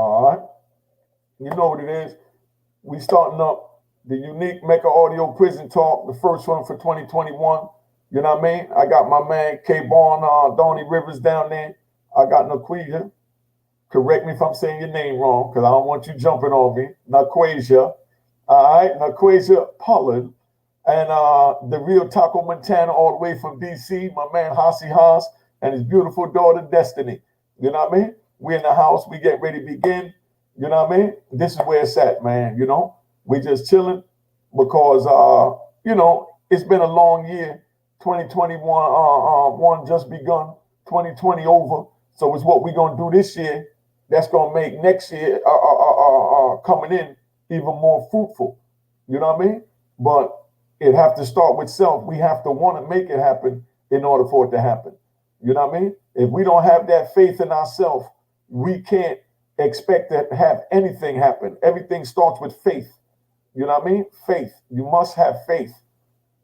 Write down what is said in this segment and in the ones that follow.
All right. You know what it is. We starting up the unique Mecca Audio Prison Talk, the first one for 2021. You know what I mean? I got my man K-Bon, Donnie Rivers down there. I got Naquasia. Correct me if I'm saying your name wrong, because I don't want you jumping on me. Naquasia. All right, Naquasia Pollard. And the real Taco Montana all the way from DC, my man Hasi Haas and his beautiful daughter Destiny. You know what I mean? We in the house, we get ready to begin. You know what I mean? This is where it's at, man. You know, we just chilling because, you know, it's been a long year. 2021 one just begun, 2020 over. So it's what we're going to do this year that's going to make next year coming in even more fruitful. You know what I mean? But it have to start with self. We have to want to make it happen in order for it to happen. You know what I mean? If we don't have that faith in ourselves, we can't expect to have anything happen. Everything starts with faith. You know what I mean? Faith. You must have faith.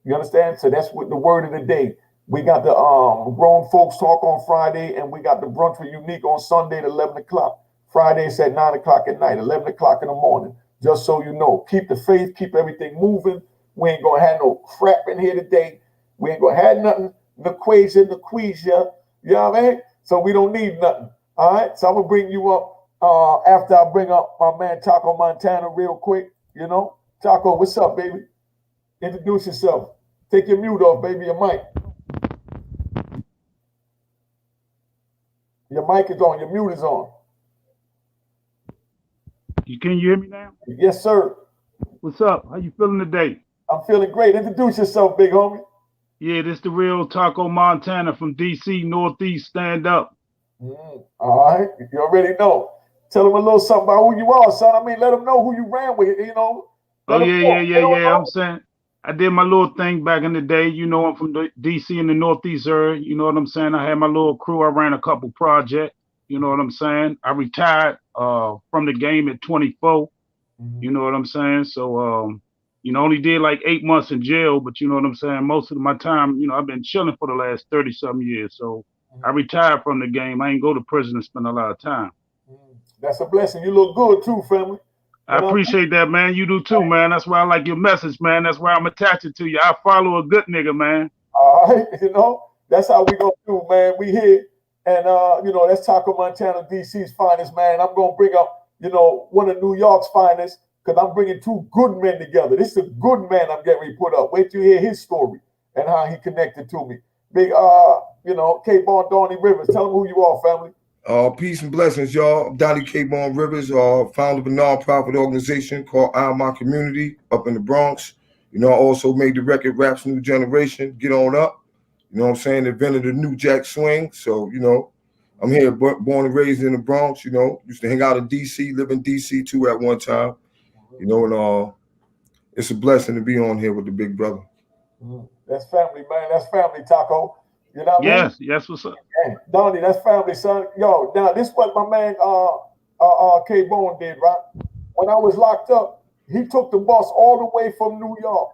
You understand? So that's what the word of the day. We got the grown folks talk on Friday, and we got the brunch for unique on Sunday at 11 o'clock. Friday it's at 9 o'clock at night, 11 o'clock in the morning. Just so you know, keep the faith, keep everything moving. We ain't gonna have no crap in here today. We ain't gonna have nothing. Naquasia, you know what I mean? So we don't need nothing. All right. So I'm gonna bring you up after I bring up my man Taco Montana real quick. You know, Taco, what's up, baby? Introduce yourself. Take your mute off, baby. Your mic. Your mic is on. Your mute is on. Can you hear me now? Yes, sir. What's up? How you feeling today? I'm feeling great. Introduce yourself, big homie. Yeah, this the real Taco Montana from DC, Northeast. Stand up. All right. You already know. Tell them a little something about who you are, son. I mean, let them know who you ran with, you know. Oh, yeah. I'm saying I did my little thing back in the day. You know, I'm from DC in the Northeast area. You know what I'm saying? I had my little crew. I ran a couple projects. You know what I'm saying? I retired from the game at 24. You know what I'm saying? So, you know, only did like 8 months in jail, but you know what I'm saying? Most of my time, you know, I've been chilling for the last 30-something years. So I retired from the game. I ain't go to prison and spend a lot of time. That's a blessing. You look good too, family. I appreciate that, man. You do too, man. That's why I like your message, man. That's why I'm attached to you. I follow a good nigga, man. All right. You know, that's how we gonna do, man. We here. And, you know, that's Taco Montana, DC's finest, man. I'm going to bring up, you know, one of New York's finest because I'm bringing two good men together. This is a good man I'm getting ready to put up. Wait till you hear his story and how he connected to me. Big, you know, K-Bon, Donnie Rivers. Tell them who you are, family. Peace and blessings, y'all. I'm Donnie K-Bon Rivers, founder of a nonprofit organization called I Am My Community up in the Bronx. You know, I also made the record Raps New Generation, Get On Up. You know what I'm saying? Invented the New Jack Swing. So, you know, I'm here born and raised in the Bronx, you know. Used to hang out in D.C., live in D.C. too at one time. You know, and it's a blessing to be on here with the big brother. That's family, man. That's family, Taco. You know what I mean? Yes, what's up? Hey, Donnie, that's family, son. Yo, now this is what my man K-Bone did, right? When I was locked up, he took the bus all the way from New York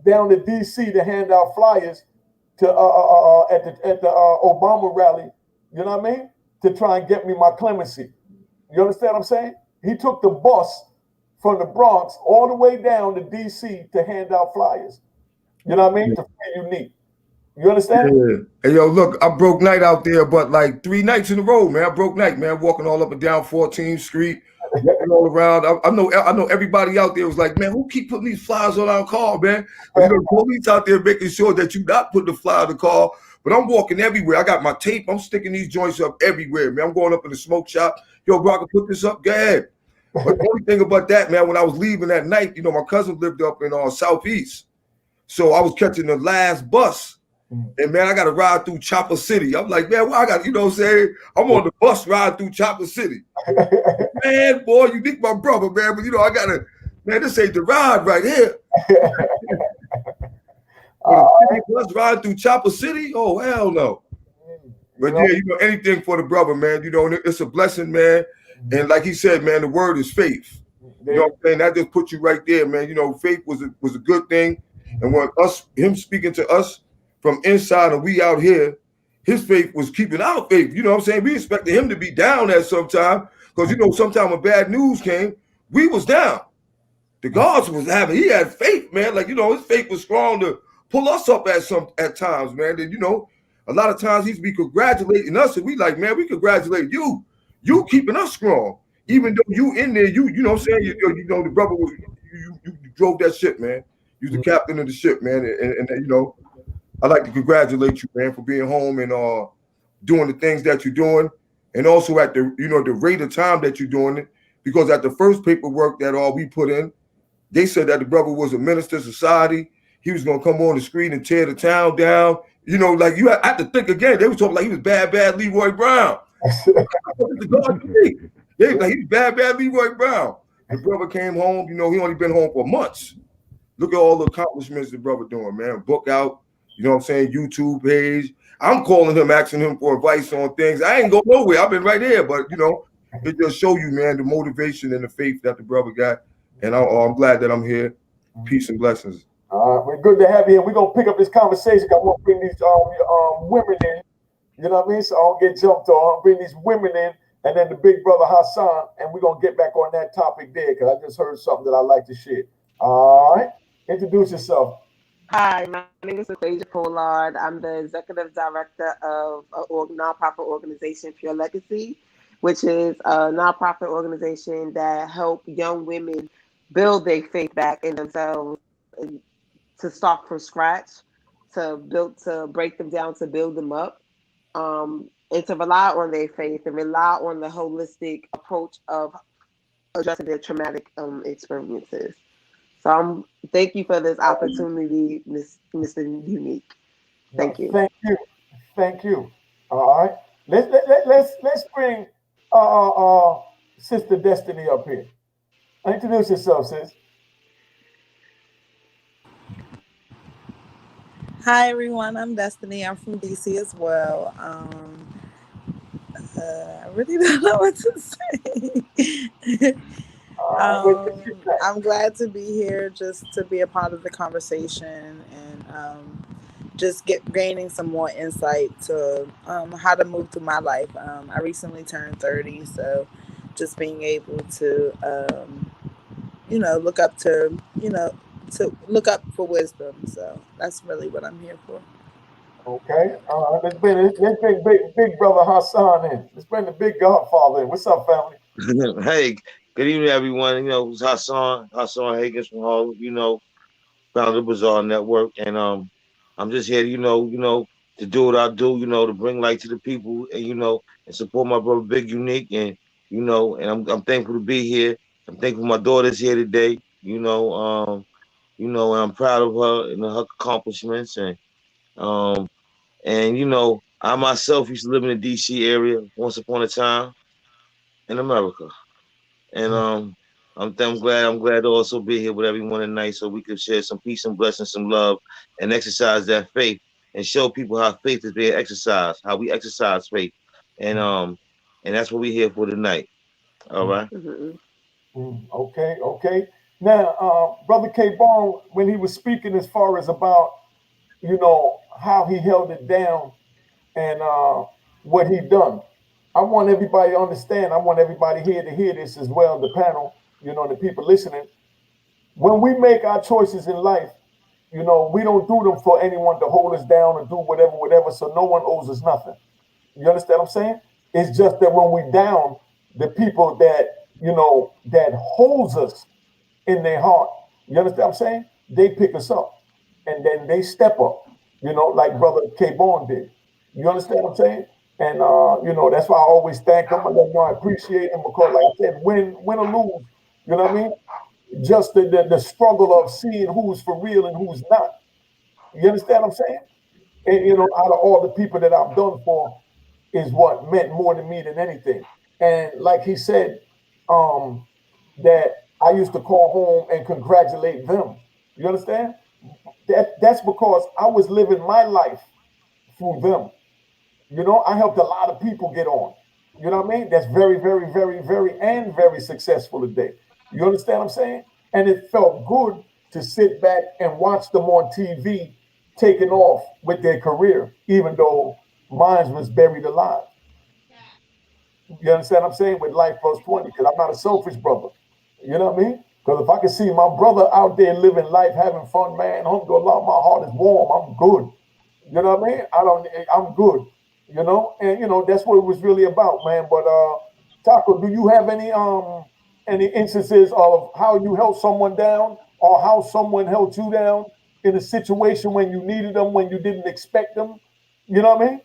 down to D.C. to hand out flyers to at the Obama rally, you know what I mean? To try and get me my clemency. You understand what I'm saying? He took the bus from the Bronx all the way down to DC to hand out flyers. You know what I mean? To free unique. You understand? Yeah. Hey, yo, look, I broke night out there, but like 3 nights in a row, man. I broke night, man. Walking all up and down 14th Street, walking all around. I know everybody out there was like, man, who keep putting these flyers on our car, man? But, you know, police out there making sure that you not putting the flyer on the car. But I'm walking everywhere. I got my tape. I'm sticking these joints up everywhere, man. I'm going up in the smoke shop. Yo, bro, I can put this up. Go ahead. But the only thing about that, man, when I was leaving that night, you know, my cousin lived up in Southeast. So I was catching the last bus. And, man, I got to ride through Chopper City. I'm like, man, well, I got, you know what I'm saying? I'm on the bus riding through Chopper City. Man, boy, you think my brother, man. But, you know, I got to, man, this ain't the ride right here. Bus riding through Chopper City? Oh, hell no. But, yeah, you know, anything for the brother, man. You know, it's a blessing, man. And like he said, man, the word is faith. You know what I'm saying? That just put you right there, man. You know, faith was a good thing. And when him speaking to us from inside and we out here, his faith was keeping our faith. You know what I'm saying? We expected him to be down at some time. Because, you know, sometimes when bad news came, we was down. The guards was he had faith, man. Like, you know, his faith was strong to pull us up at times, man. And, you know, a lot of times he'd be congratulating us, and we like, man, we congratulate you. You keeping us strong. Even though you in there, you know what I'm saying? You know, the brother was, you drove that ship, man. You was the captain of the ship, man. And you know, I'd like to congratulate you, man, for being home and doing the things that you're doing. And also at the, you know, the rate of time that you're doing it. Because at the first paperwork that we put in, they said that the brother was a minister of society. He was gonna come on the street and tear the town down. You know, like you have to think again. They was talking like he was bad Leroy Brown. They like he's bad Leroy Brown. The brother came home. You know, he only been home for months. Look at all the accomplishments the brother doing, man. Book out. You know what I'm saying? YouTube page. I'm calling him, asking him for advice on things. I ain't go nowhere. I've been right here, but you know, it just show you, man, the motivation and the faith that the brother got. And I'm glad that I'm here. Peace and blessings. We're good to have you here. We're gonna pick up this conversation. I want to bring these women in. You know what I mean? So I don't get jumped on. I'll bring these women in, and then the big brother Hassan, and we're gonna get back on that topic there because I just heard something that I like to share. All right, introduce yourself. Hi, my name is Asia Pollard. I'm the executive director of a nonprofit organization, Pure Legacy, which is a nonprofit organization that help young women build their faith back in themselves, to start from scratch, to break them down, to build them up, and to rely on their faith and rely on the holistic approach of addressing their traumatic experiences. So thank you for this opportunity, Mr. Unique. Thank you. Thank you. All right. Let's bring Sister Destiny up here. Introduce yourself, sis. Hi everyone, I'm Destiny. I'm from DC as well. I really don't know what to say. I'm glad to be here, just to be a part of the conversation and just gaining some more insight to how to move through my life. I recently turned 30, so just being able to look up to look up for wisdom. So that's really what I'm here for. Okay. Let's bring big brother Hassan in. Let's bring the big godfather in. What's up, family? Hey, good evening, everyone. You know, it's Hassan Higgins from Harlem. You know, founder of Bazaar Network, and I'm just here, to do what I do. You know, to bring light to the people, and and support my brother Big Unique, and I'm thankful to be here. I'm thankful my daughter's here today. And I'm proud of her and her accomplishments, and I myself used to live in the D.C. area once upon a time in America. And I'm glad to also be here with everyone tonight so we could share some peace and blessings, some love, and exercise that faith and show people how faith is being exercised, how we exercise faith. And that's what we're here for tonight. All right. Okay. Now, Brother K Bone, when he was speaking as far as about, how he held it down and what he done. I want everybody to understand. I want everybody here to hear this as well, the panel, the people listening. When we make our choices in life, we don't do them for anyone to hold us down or do whatever, so no one owes us nothing. You understand what I'm saying? It's just that when we down, the people that, that holds us in their heart, you understand what I'm saying? They pick us up and then they step up, like Brother K Bone did. You understand what I'm saying? And that's why I always thank them. I let them know I appreciate them because, like I said, win or lose, you know what I mean? Just the struggle of seeing who's for real and who's not. You understand what I'm saying? And out of all the people that I've done for is what meant more to me than anything. And like he said, that I used to call home and congratulate them. You understand? That's because I was living my life through them. I helped a lot of people get on. You know what I mean? That's very, very, very, very successful today. You understand what I'm saying? And it felt good to sit back and watch them on TV taking off with their career, even though mine was buried alive. You understand what I'm saying? With life plus 20, because I'm not a selfish brother. You know what I mean? Because if I can see my brother out there living life, having fun, man, alhamdulillah, my heart is warm. I'm good. You know what I mean? I'm good. You know, and that's what it was really about, man. But Taco, do you have any instances of how you held someone down or how someone held you down in a situation when you needed them, when you didn't expect them? You know what I mean?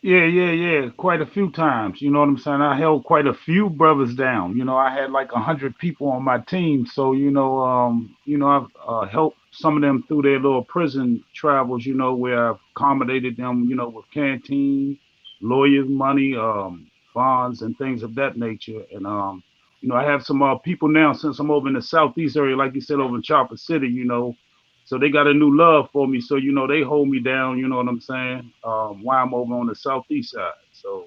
Yeah. Quite a few times. You know what I'm saying? I held quite a few brothers down. I had like 100 people on my team. So, I've helped some of them through their little prison travels, where I've accommodated them, with canteen, lawyers' money, bonds and things of that nature. And I have some people now since I'm over in the southeast area, like you said, over in Chopper City, so they got a new love for me. So, they hold me down, you know what I'm saying? While I'm over on the southeast side. So,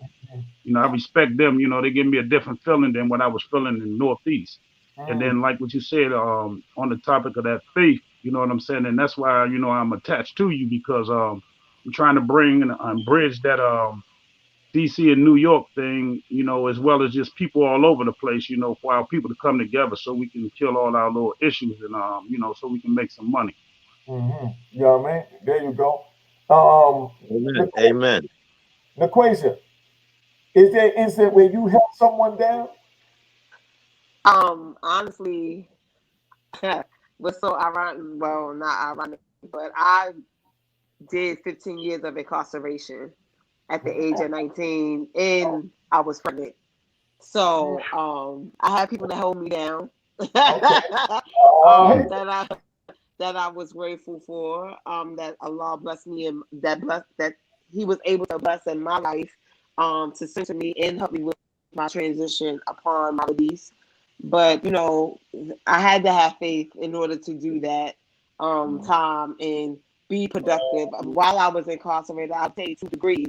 I respect them, they give me a different feeling than what I was feeling in the northeast. And Mm, then like what you said, on the topic of that faith, you know what I'm saying? And that's why, I'm attached to you because I'm trying to bring and bridge that DC and New York thing, as well as just people all over the place, for our people to come together so we can kill all our little issues and so we can make some money. You know what I mean? There you go. Um, Amen. the Amen. equation. Is there an incident where you held someone down? Honestly, was so ironic. Well, not ironic, but I did 15 years of incarceration at the age of 19, and I was pregnant. So I had people that held me down. Okay. All right. That I was grateful for. That Allah blessed me and that He was able to bless in my life. To center me and help me with my transition upon my release. But I had to have faith in order to do that. Time and be productive. While I was incarcerated, I obtained 2 degrees.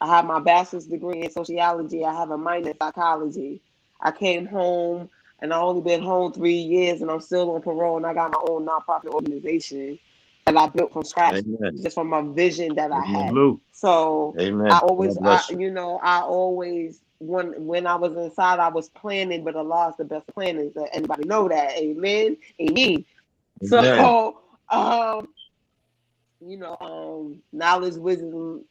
I have my bachelor's degree in sociology. I have a minor in psychology. I came home and I only been home 3 years and I'm still on parole and I got my own nonprofit organization that I built from scratch Amen. just from a vision that I Amen. had. Salute. So I Amen. always, God bless you. I always, when I was inside, I was planning, but Allah is the best planner. Everybody know that. Amen. Amen. Amen. So, knowledge, wisdom,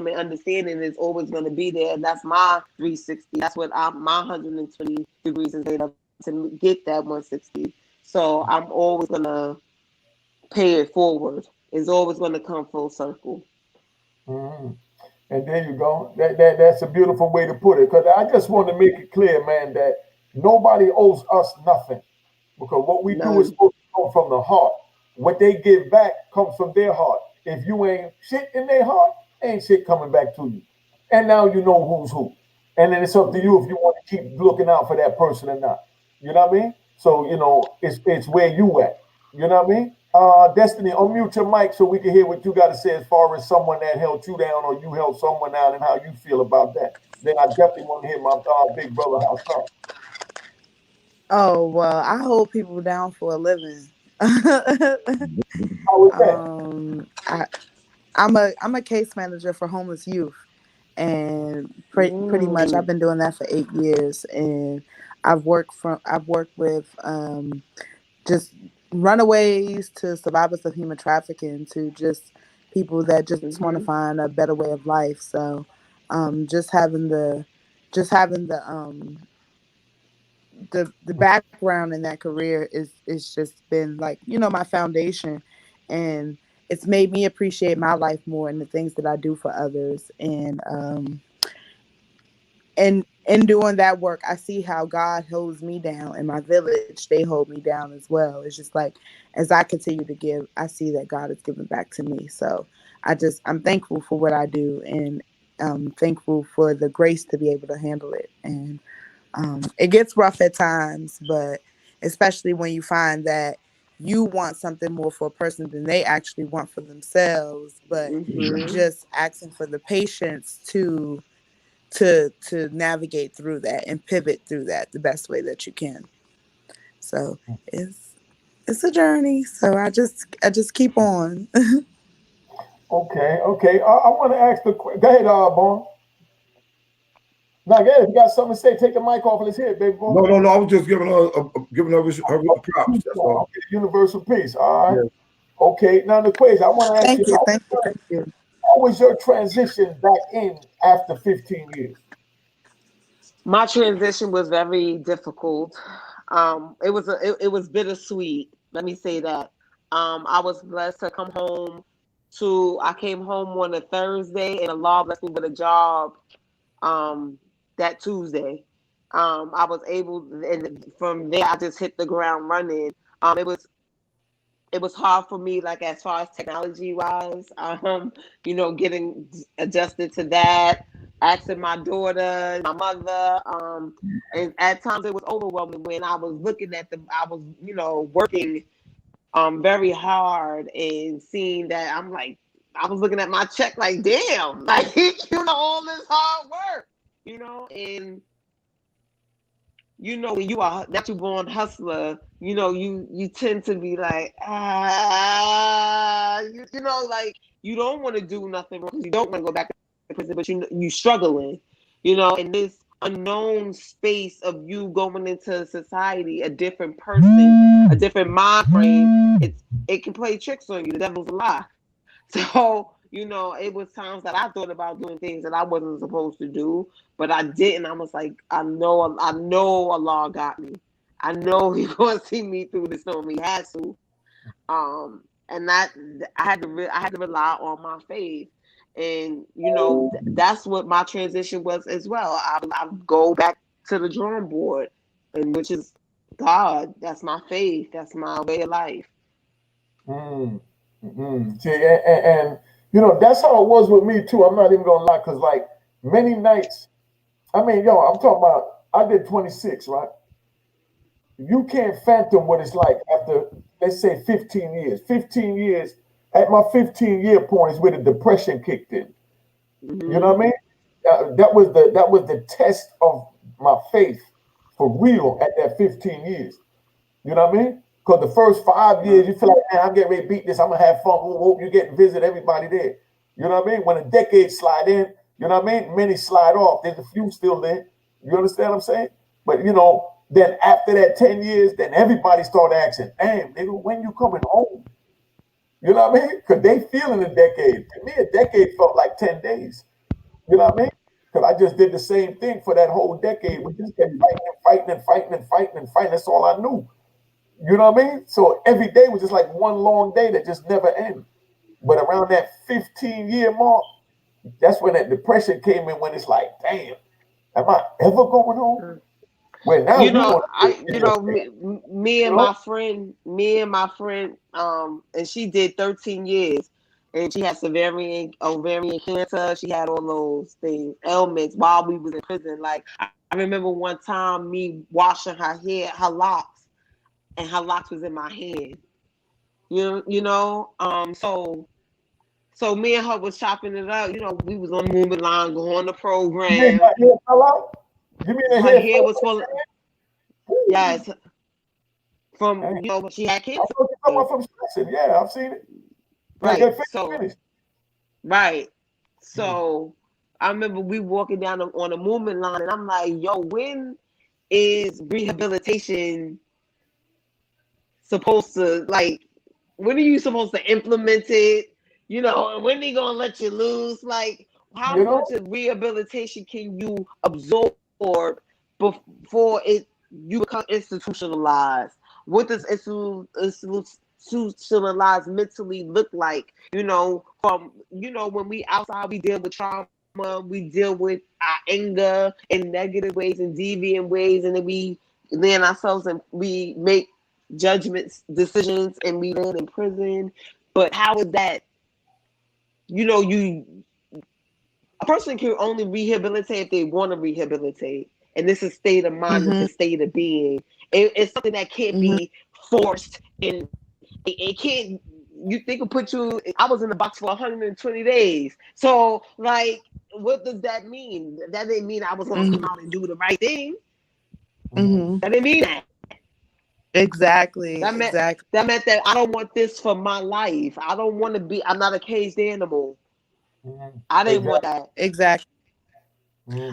and understanding is always going to be there. And that's my 360. That's what my 120 degrees is made of to get that 160. So I'm always going to pay it forward. It's always going to come full circle. Mhm. And there you go. That's a beautiful way to put it. Because I just want to make it clear, man, that nobody owes us nothing. Because what we do is None. supposed to come from the heart. What they give back comes from their heart. If you ain't shit in their heart, ain't shit coming back to you. And now you know who's who. And then it's up to you if you want to keep looking out for that person or not. You know what I mean? So, it's where you at. You know what I mean? Destiny, unmute your mic so we can hear what you got to say as far as someone that held you down or you held someone down and how you feel about that. Then I definitely want to hear my big brother house talk. Oh well, I hold people down for a living. How is that? I I'm a case manager for homeless youth, and pretty much I've Mm. been doing that for 8 years, and I've worked with just runaways to survivors of human trafficking to just people that just want to Mm-hmm. find a better way of life. So, um, just having the just having the background in that career is just been like my foundation, and it's made me appreciate my life more and the things that I do for others, and in doing that work, I see how God holds me down, and my village, they hold me down as well. It's just like as I continue to give, I see that God is giving back to me. So I'm thankful for what I do, and thankful for the grace to be able to handle it. And it gets rough at times, but especially when you find that you want something more for a person than they actually want for themselves, but Mm-hmm. just asking for the patience to navigate through that and pivot through that the best way that you can. So it's a journey. So I just keep on. Okay. I want to ask the. Go ahead, Bon. Now, again, if you got something to say, take the mic off. Let's hear it, baby boy. No. I was just giving her props. That's all. Okay, universal peace. All right. Yeah. Okay. Now the question I want to ask Thank you: thank you. how was your transition back in after 15 years? My transition was very difficult. It was bittersweet. Let me say that. I was blessed to come home I came home on a Thursday, and Allah blessed me with a job that Tuesday. I was able, and from there I just hit the ground running. It was hard for me, like as far as technology wise, getting adjusted to that, asking my daughter, my mother, and at times it was overwhelming when I was looking at I was, working very hard and seeing that I was looking at my check like, damn, like, all this hard work, and when you are natural born hustler, you tend to be like, like you don't want to do nothing wrong because you don't want to go back to prison, but you struggling, in this unknown space of you going into society, a different person, a different mind frame. It can play tricks on you. The devil's a lie. So, it was times that I thought about doing things that I wasn't supposed to do, but I didn't. I was like, I know Allah got me. I know He's gonna see me through the storm. He has to. And that I had to rely on my faith, and that's what my transition was as well. I go back to the drawing board, and which is God. That's my faith. That's my way of life. See, and that's how it was with me too. I'm not even gonna lie, because like many nights, I mean, I'm talking about I did 26, right? You can't fathom what it's like after, let's say, 15 years. 15 years, at my 15-year point is where the depression kicked in. Mm-hmm. You know what I mean? That was the test of my faith for real at that 15 years. You know what I mean? Because the first 5 years, you feel like, man, I'm getting ready to beat this. I'm going to have fun. You get to visit everybody there. You know what I mean? When a decade slide in, you know what I mean? Many slide off. There's a few still there. You understand what I'm saying? But, then after that 10 years, then everybody started asking, damn, nigga, when you coming home? You know what I mean? Because they feeling a decade. To me, a decade felt like 10 days. You know what I mean? Because I just did the same thing for that whole decade. We just kept fighting. That's all I knew. You know what I mean? So every day was just like one long day that just never ended. But around that 15-year mark, that's when that depression came in, when it's like, damn, am I ever going home? Well, now me and my friend, and she did 13 years, and she had severe ovarian cancer. She had all those ailments while we was in prison. Like, I remember one time me washing her hair, her locks, and her locks was in my hand. So me and her was chopping it up. We was on the moving line, going to program. You mean her hair was full of, yes, from she had cancer. Yeah, I've seen it. Right. So I remember we walking down on a movement line, and I'm like, yo, when is rehabilitation supposed to, like, when are you supposed to implement it? When are they gonna let you loose? Like, how much of rehabilitation can you absorb before you become institutionalized? What does institutionalized mentally look like? From when we outside, we deal with trauma, we deal with our anger in negative ways and deviant ways, and then we land ourselves and we make judgments, decisions, and we land in prison. But how is that? A person can only rehabilitate if they want to rehabilitate, and this is state of mind, it's a state of being. It's something that can't be forced, and it can't. You think it put you? I was in the box for 120 days. So, like, what does that mean? That didn't mean I was going to come out and do the right thing. That didn't mean that. Exactly. That meant that I don't want this for my life. I don't want to be. I'm not a caged animal. I didn't want that. Exactly.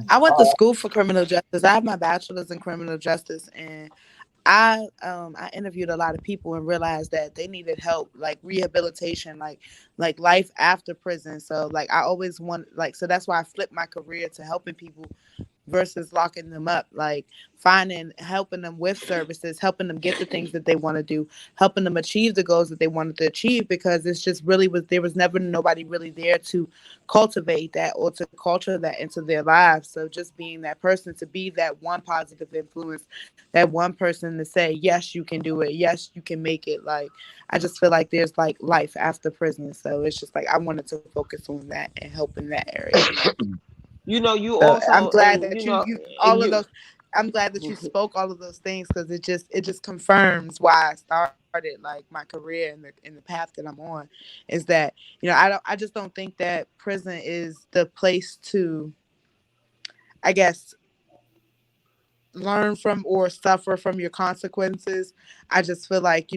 I went to school for criminal justice. I have my bachelor's in criminal justice, and I interviewed a lot of people and realized that they needed help, like rehabilitation, like life after prison. So like I always want, like, so that's why I flipped my career to helping people versus locking them up, like helping them with services, helping them get the things that they want to do, helping them achieve the goals that they wanted to achieve, because it's just really there was never nobody really there to cultivate that or to culture that into their lives. So just being that person, to be that one positive influence, that one person to say, yes, you can do it, yes, you can make it. Like, I just feel like there's like life after prison. So it's just like I wanted to focus on that and help in that area. You know, you So I'm also, glad and that you you know, all and of you. those. I'm glad that you spoke all of those things, because it just confirms why I started like my career in the path that I'm on. Is that, I just don't think that prison is the place to, I guess, learn from or suffer from your consequences. I just feel like,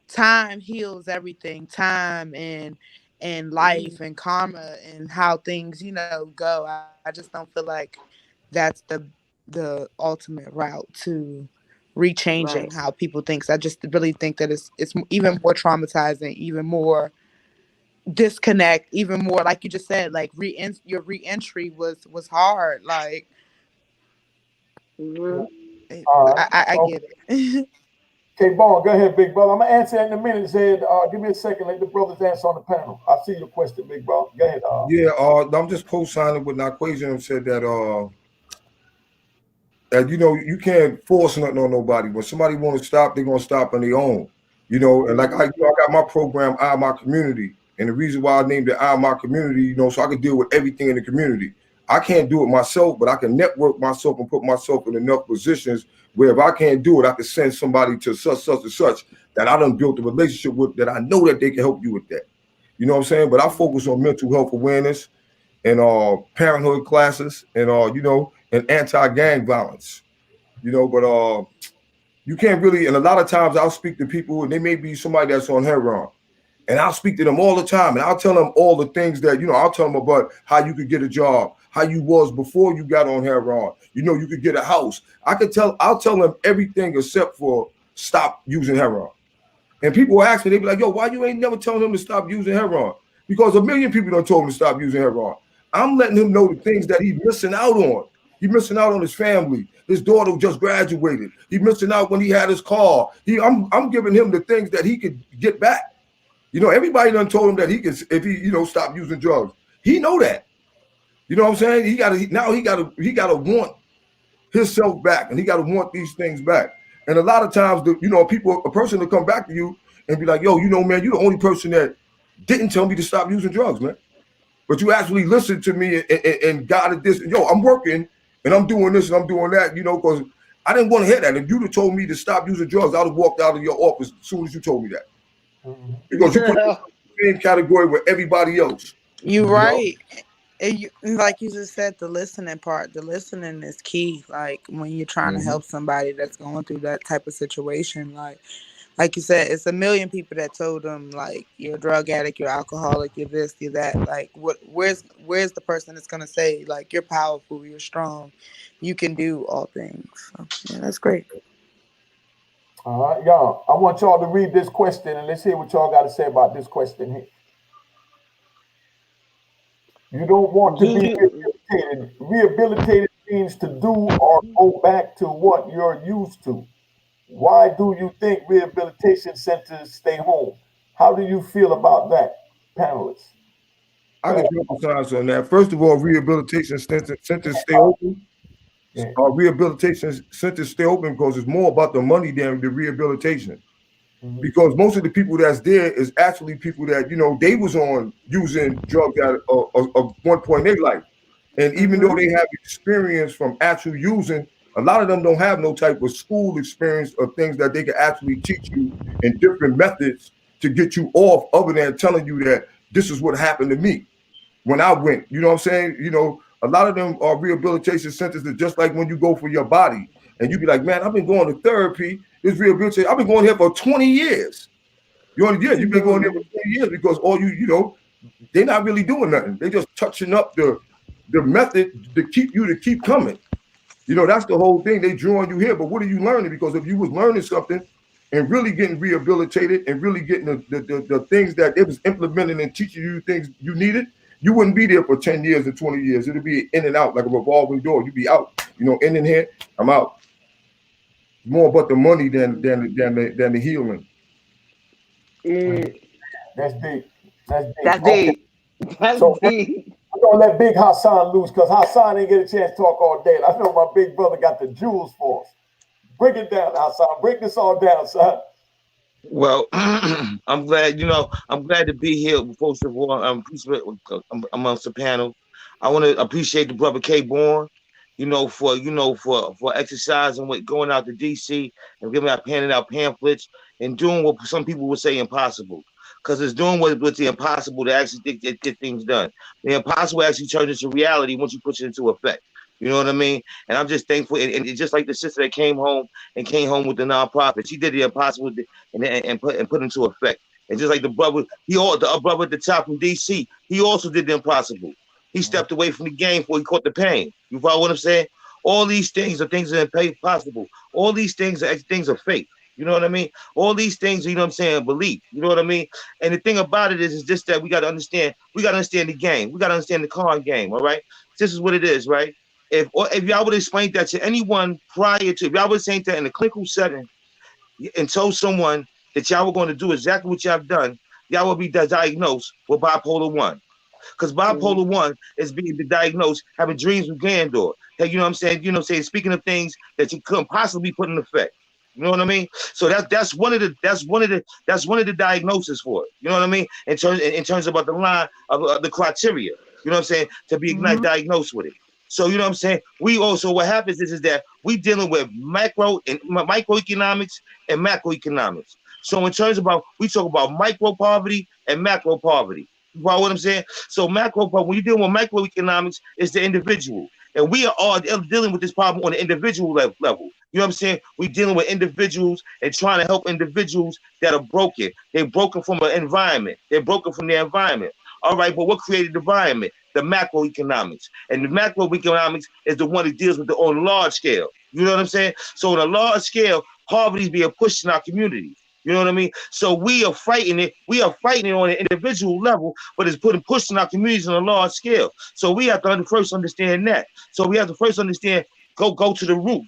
time heals everything. Time and life and karma and how things, go. I just don't feel like that's the ultimate route to rechanging Right. how people think. So I just really think that it's even more traumatizing, even more disconnect, even more, like you just said, like your re-entry was hard. Like, Hmm. I Okay. get it. Okay, Ball, go ahead, big brother. I'm gonna answer in a minute. Said, give me a second. Let the brothers answer on the panel. I see your question, big brother. Go ahead. Yeah, I'm just co-signing with Naquasia said that and you can't force nothing on nobody. When somebody want to stop, they're gonna stop on their own. And like I got my program, I My Community, and the reason why I named it I My Community, so I can deal with everything in the community. I can't do it myself, but I can network myself and put myself in enough positions where if I can't do it, I can send somebody to such and such that I done built a relationship with, that I know that they can help you with that. You know what I'm saying? But I focus on mental health awareness and parenthood classes and and anti-gang violence. But you can't really, and a lot of times I'll speak to people and they may be somebody that's on heroin. And I'll speak to them all the time and I'll tell them all the things that, I'll tell them about how you could get a job, how you was before you got on heroin. You could get a house. I'll tell them everything except for stop using heroin. And people ask me, they be like, yo, why you ain't never telling him to stop using heroin? Because a million people done told him to stop using heroin. I'm letting him know the things that he's missing out on. He's missing out on his family. His daughter just graduated. He's missing out when he had his car. I'm giving him the things that he could get back. Everybody done told him that he could, if he, stop using drugs. He know that. You know what I'm saying? He gotta want himself back, and he gotta want these things back. And a lot of times, a person will come back to you and be like, yo, man, you're the only person that didn't tell me to stop using drugs, man. But you actually listened to me and guided this. Yo, I'm working and I'm doing this and I'm doing that, because I didn't want to hear that. If you'd have told me to stop using drugs, I'd have walked out of your office as soon as you told me that. Because you put me in the same category with everybody else. You right. And like you just said, the listening part, the listening is key. Like when you're trying to help somebody that's going through that type of situation, like you said, it's a million people that told them, like, you're a drug addict, you're alcoholic, you're this, you're that. Like, where's the person that's gonna say, like, you're powerful, you're strong, you can do all things. So, yeah, that's great. All right, y'all. I want y'all to read this question and let's hear what y'all got to say about this question here. You don't want to Do be you? rehabilitated. Rehabilitated means to do or go back to what you're used to. Why do you think rehabilitation centers stay home? How do you feel about that, panelists? I can emphasize on that. First of all, rehabilitation centers stay open. Yeah. Rehabilitation centers stay open because it's more about the money than the rehabilitation. Mhm. Because most of the people that's there is actually people that they was on using drugs at one point in their life, and even though they have experience from actual using, a lot of them don't have no type of school experience or things that they can actually teach you in different methods to get you off, other than telling you that this is what happened to me when I went. You know what I'm saying? A lot of them are rehabilitation centers that just like when you go for your body and you be like, man, I've been going to therapy. This rehabilitation, I've been going here for 20 years. You've been going there for 20 years because all they're not really doing nothing. They just touching up the the method to keep coming. You know, that's the whole thing. They drawing you here, but what are you learning? Because if you was learning something and really getting rehabilitated and really getting the things that it was implementing and teaching you things you needed, you wouldn't be there for 10 years or 20 years. It'd be in and out like a revolving door. You'd be out, you know, in and here, I'm out. More about the money than the healing. That's deep. That's deep. That's Okay. deep. That's So deep. we're gonna let Big Hassan loose because Hassan didn't get a chance to talk all day. I know my big brother got the jewels for us. Break it down, Hassan. Break this all down, son. Well, I'm glad, I'm glad to be here. First of all, I'm amongst the panel. I want to appreciate the brother K Born, for exercising with going out to DC and handing out pamphlets and doing what some people would say impossible. Because it's doing what's the impossible to actually get things done. The impossible actually turns into reality once you put it into effect. You know what I mean? And I'm just thankful. And just like the sister that came home with the nonprofit, she did the impossible and put into effect. And just like the brother at the top from DC, he also did the impossible. He stepped away from the game before he caught the pain. You follow what I'm saying? All these things are things that are possible. All these things are faith. You know what I mean? All these things, you know what I'm saying, belief. You know what I mean? And the thing about it is just that we got to understand the game. We got to understand the card game, all right? This is what it is, right? If y'all would explain that to anyone if y'all would say that in a clinical setting and told someone that y'all were going to do exactly what y'all have done, y'all would be diagnosed with bipolar 1. Because bipolar 1 is being diagnosed having dreams with grandeur. Hey, you know what I'm saying? Speaking of things that you couldn't possibly put in effect. You know what I mean? So that's one of the diagnoses for it. You know what I mean? In terms about the line of the criteria. You know what I'm saying? To be diagnosed with it. So you know what I'm saying? We also what happens is that we dealing with microeconomics and macroeconomics. So in terms about we talk about micro poverty and macro poverty. You follow what I'm saying? So when you deal with microeconomics, it's the individual. And we are all dealing with this problem on the individual level. You know what I'm saying? We're dealing with individuals and trying to help individuals that are broken. They're broken from an environment. They're broken from their environment. All right, but what created the environment? The macroeconomics. And the macroeconomics is the one that deals with on a large scale. You know what I'm saying? So on a large scale, poverty is being pushed in our communities. You know what I mean? So we are fighting it. We are fighting it on an individual level, but it's pushing our communities on a large scale. So we have to first understand that. So we have to first understand, go to the root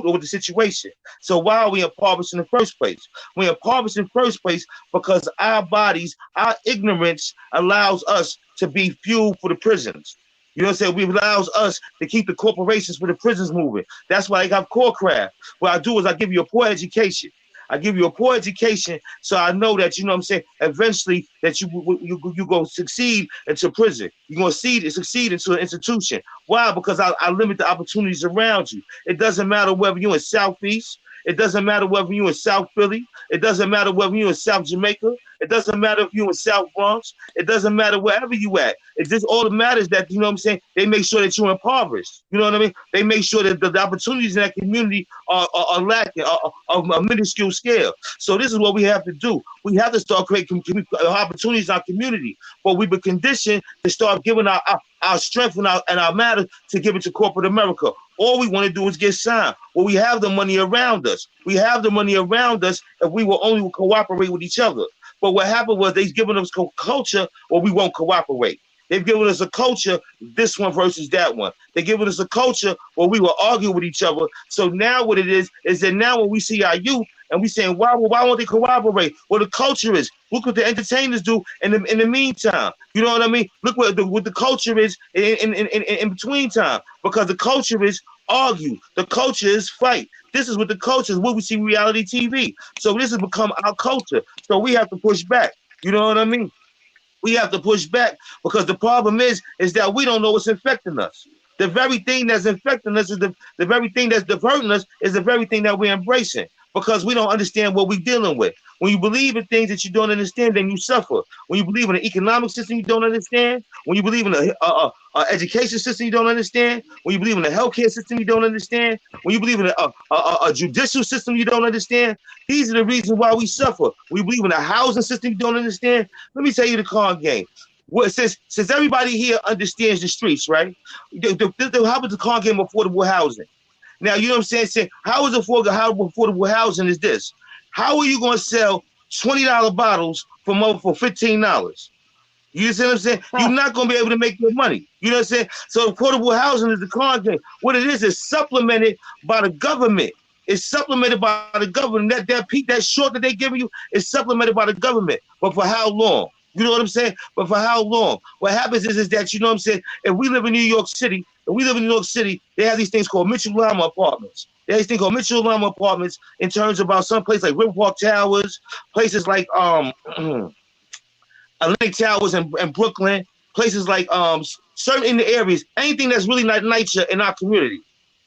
of the situation. So why are we impoverished in the first place? We're impoverished in the first place because our bodies, our ignorance allows us to be fuel for the prisons. You know what I'm saying? It allows us to keep the corporations for the prisons moving. That's why I got core craft. What I do is I give you a poor education. I give you a poor education, so I know that, you know what I'm saying, eventually that you're going to succeed into prison. You're going to succeed into an institution. Why? Because I limit the opportunities around you. It doesn't matter whether you're in Southeast. It doesn't matter whether you're in South Philly. It doesn't matter whether you're in South Jamaica. It doesn't matter if you're in South Bronx. It doesn't matter wherever you at. It just all that matters that, you know what I'm saying, they make sure that you're impoverished. You know what I mean? They make sure that the opportunities in that community are lacking, of a minuscule scale. So this is what we have to do. We have to start creating opportunities in our community. But we've been conditioned to start giving our strength and our matter to give it to corporate America. All we want to do is get signed. Well, we have the money around us. We have the money around us if we will only cooperate with each other. But what happened was they've given us culture or we won't cooperate. They've given us a culture, this one versus that one. They're giving us a culture where we will argue with each other. So now what it is that now when we see our youth and we saying, why won't they cooperate? Well, the culture is. Look what the entertainers do in the meantime. You know what I mean? Look what the culture is in between time. Because the culture is argue. The culture is fight. This is what the culture is, what we see reality TV. So this has become our culture. So we have to push back. You know what I mean? We have to push back because the problem is that we don't know what's infecting us. The very thing that's infecting us is the very thing that's diverting us is the very thing that we're embracing because we don't understand what we're dealing with. When you believe in things that you don't understand, then you suffer. When you believe in an economic system you don't understand, when you believe in an education system you don't understand, when you believe in a healthcare system you don't understand, when you believe in a judicial system you don't understand, these are the reasons why we suffer. We believe in a housing system you don't understand. Let me tell you the card game. Well, since everybody here understands the streets, right? How about the car game affordable housing? Now, you know what I'm saying? How affordable housing is this? How are you going to sell $20 bottles for $15? You see what I'm saying? You're not going to be able to make your money. You know what I'm saying? So affordable housing is the con game. What it is supplemented by the government. It's supplemented by the government. That short that they giving you is supplemented by the government. But for how long? You know what I'm saying? But for how long? What happens is that, you know what I'm saying? If we live in New York City, they have these things called Mitchell Lama apartments. They have these things called Mitchell Lama apartments in terms about some place like River Park Towers, places like Atlantic Towers in Brooklyn, places like certain in the areas, anything that's really not nature in our community.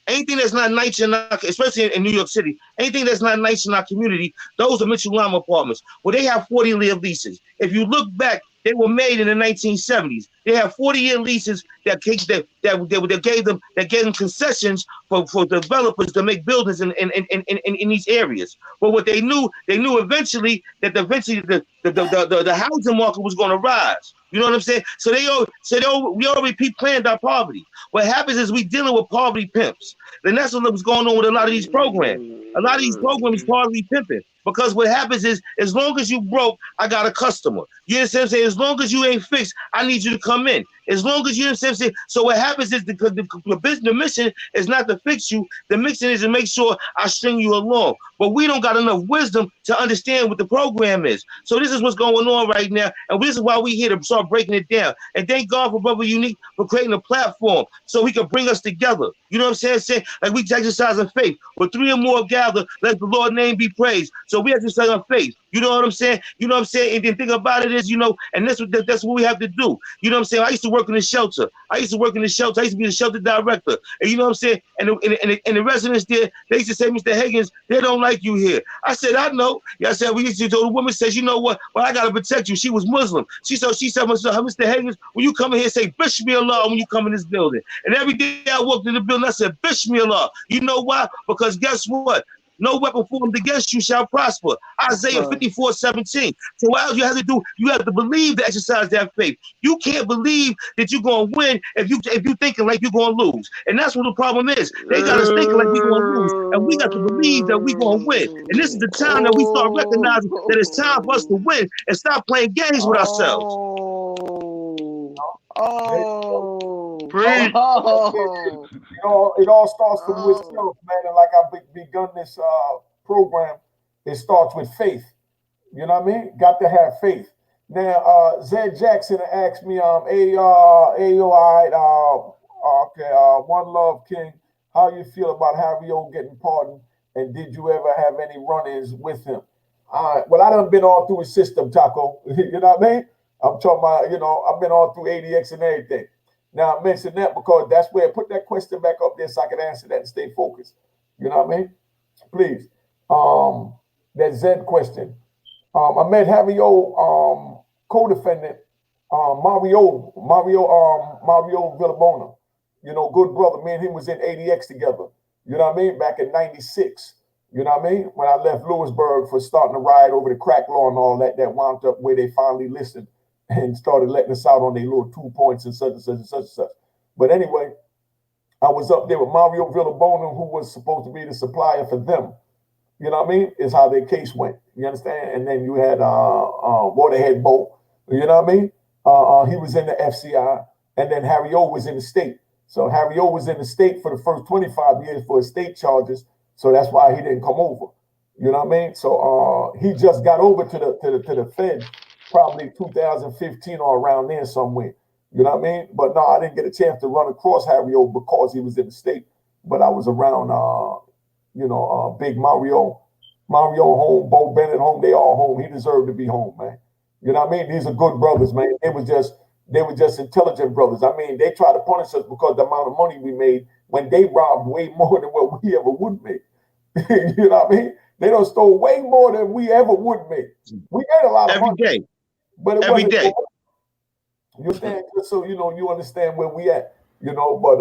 Anything that's not nice especially in New York City, anything that's not nice in our community, those are Mitchell Lama apartments, where they have 40-year leases. If you look back, they were made in the 1970s. They have 40-year leases that gave them concessions for developers to make buildings in these areas. But what they knew eventually that the housing market was going to rise. You know what I'm saying? So we already pre-planned our poverty. What happens is we dealing with poverty pimps. And that's what was going on with a lot of these programs. A lot of these programs poverty pimping. Because what happens is, as long as you broke, I got a customer. You understand what I'm saying? As long as you ain't fixed, I need you to come in. As long as you understand what I'm saying? So what happens is the mission is not to fix you. The mission is to make sure I string you along. But we don't got enough wisdom to understand what the program is. So this is what's going on right now. And this is why we here to start breaking it down. And thank God for Brother Unique for creating a platform so he can bring us together. You know what I'm saying? Like we exercising faith. Where 3 or more gather, let the Lord's name be praised. So we exercise our faith. You know what I'm saying? You know what I'm saying? And the thing about it is, and that's what we have to do. You know what I'm saying? I used to work in the shelter. I used to be the shelter director. And you know what I'm saying? And the residents there, they used to say, Mr. Higgins, they don't like you here. I said, I know. Yeah, I said, we used to tell the woman, says, you know what? Well, I got to protect you. She was Muslim. She said, Mr. Higgins, when you come in here, say, Bismillah when you come in this building. And every day I walked in the building, I said, Bismillah. You know why? Because guess what? No weapon formed against you shall prosper. Isaiah 54:17. So what you have to do, you have to believe to exercise that faith. You can't believe that you're gonna win if you thinking like you're gonna lose. And that's what the problem is. They got us thinking like we're gonna lose, and we got to believe that we're gonna win. And this is the time that we start recognizing that it's time for us to win and stop playing games with ourselves. It all starts from yourself, man. And like I've begun this program, it starts with faith. You know what I mean? Got to have faith. Now, Zed Jackson asked me, okay, One Love King, how you feel about Harry O getting pardoned, and did you ever have any run-ins with him? Well, I done been all through his system, Taco. You know what I mean? I'm talking about, I've been all through ADX and everything. Now, I mentioned that because that's where I put that question back up there so I can answer that and stay focused. You know what I mean? Please. That Zen question. I met Harry O, co-defendant, Mario Villabona. Good brother. Me and him was in ADX together. You know what I mean? Back in 96. You know what I mean? When I left Lewisburg for starting to ride over the crack law and all that wound up where they finally listened and started letting us out on their little 2 points and such and such and such and such. But anyway, I was up there with Mario Villabona, who was supposed to be the supplier for them. You know what I mean? Is how their case went. You understand? And then you had Waterhead Bo. You know what I mean? He was in the FCI, and then Harry O was in the state. So Harry O was in the state for the first 25 years for estate charges. So that's why he didn't come over. You know what I mean? So he just got over to the Fed probably 2015 or around there somewhere. You know what I mean? But no, I didn't get a chance to run across Harry O because he was in the state. But I was around, Big Mario home, Bo Bennett home. They all home. He deserved to be home, man. You know what I mean? These are good brothers, man. They were just intelligent brothers. I mean, they tried to punish us because the amount of money we made when they robbed way more than what we ever would make. You know what I mean? They done stole way more than we ever would make. We made a lot of money. Every day. But it every wasn't day. You understand? So you understand where we at. But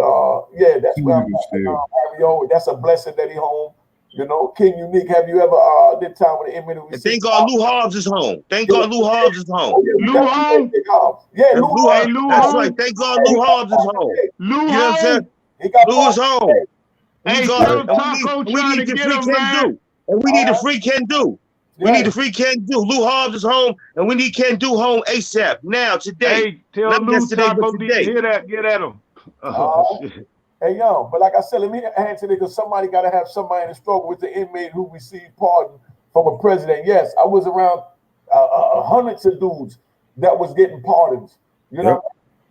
yeah, that's where I'm at. That's a blessing that he home. You know, King Unique, have you ever did time with an inmate who And received? thank God Lou Hobbs is home. Thank God Lou Hobbs is home. Oh, yeah, we Lou definitely home? Big Hobbs. Yeah, And Lou Lou Hobbs. Hey, Hobbs, Lou that's home? right. Thank God He Lou got Hobbs is bars home. today. Lou You know what I'm saying? home? He got Lou bars is home. today. We Hey, got tell Right. Taco and we trying to need to get free him, Ken man. Do. And we need to free Ken Do. We need to Yeah. free Ken Do. Lou Hobbs is home, and we need Ken Do home ASAP. Now, today. Hey, tell Not Lou yesterday, but Taco need to today. hear that. Get at him. Oh, Uh, shit. Hey, yo, but like I said, let me answer it because somebody got to have somebody in the struggle with the inmate who received pardon from a president. Yes, I was around hundreds of dudes that was getting pardons, you know,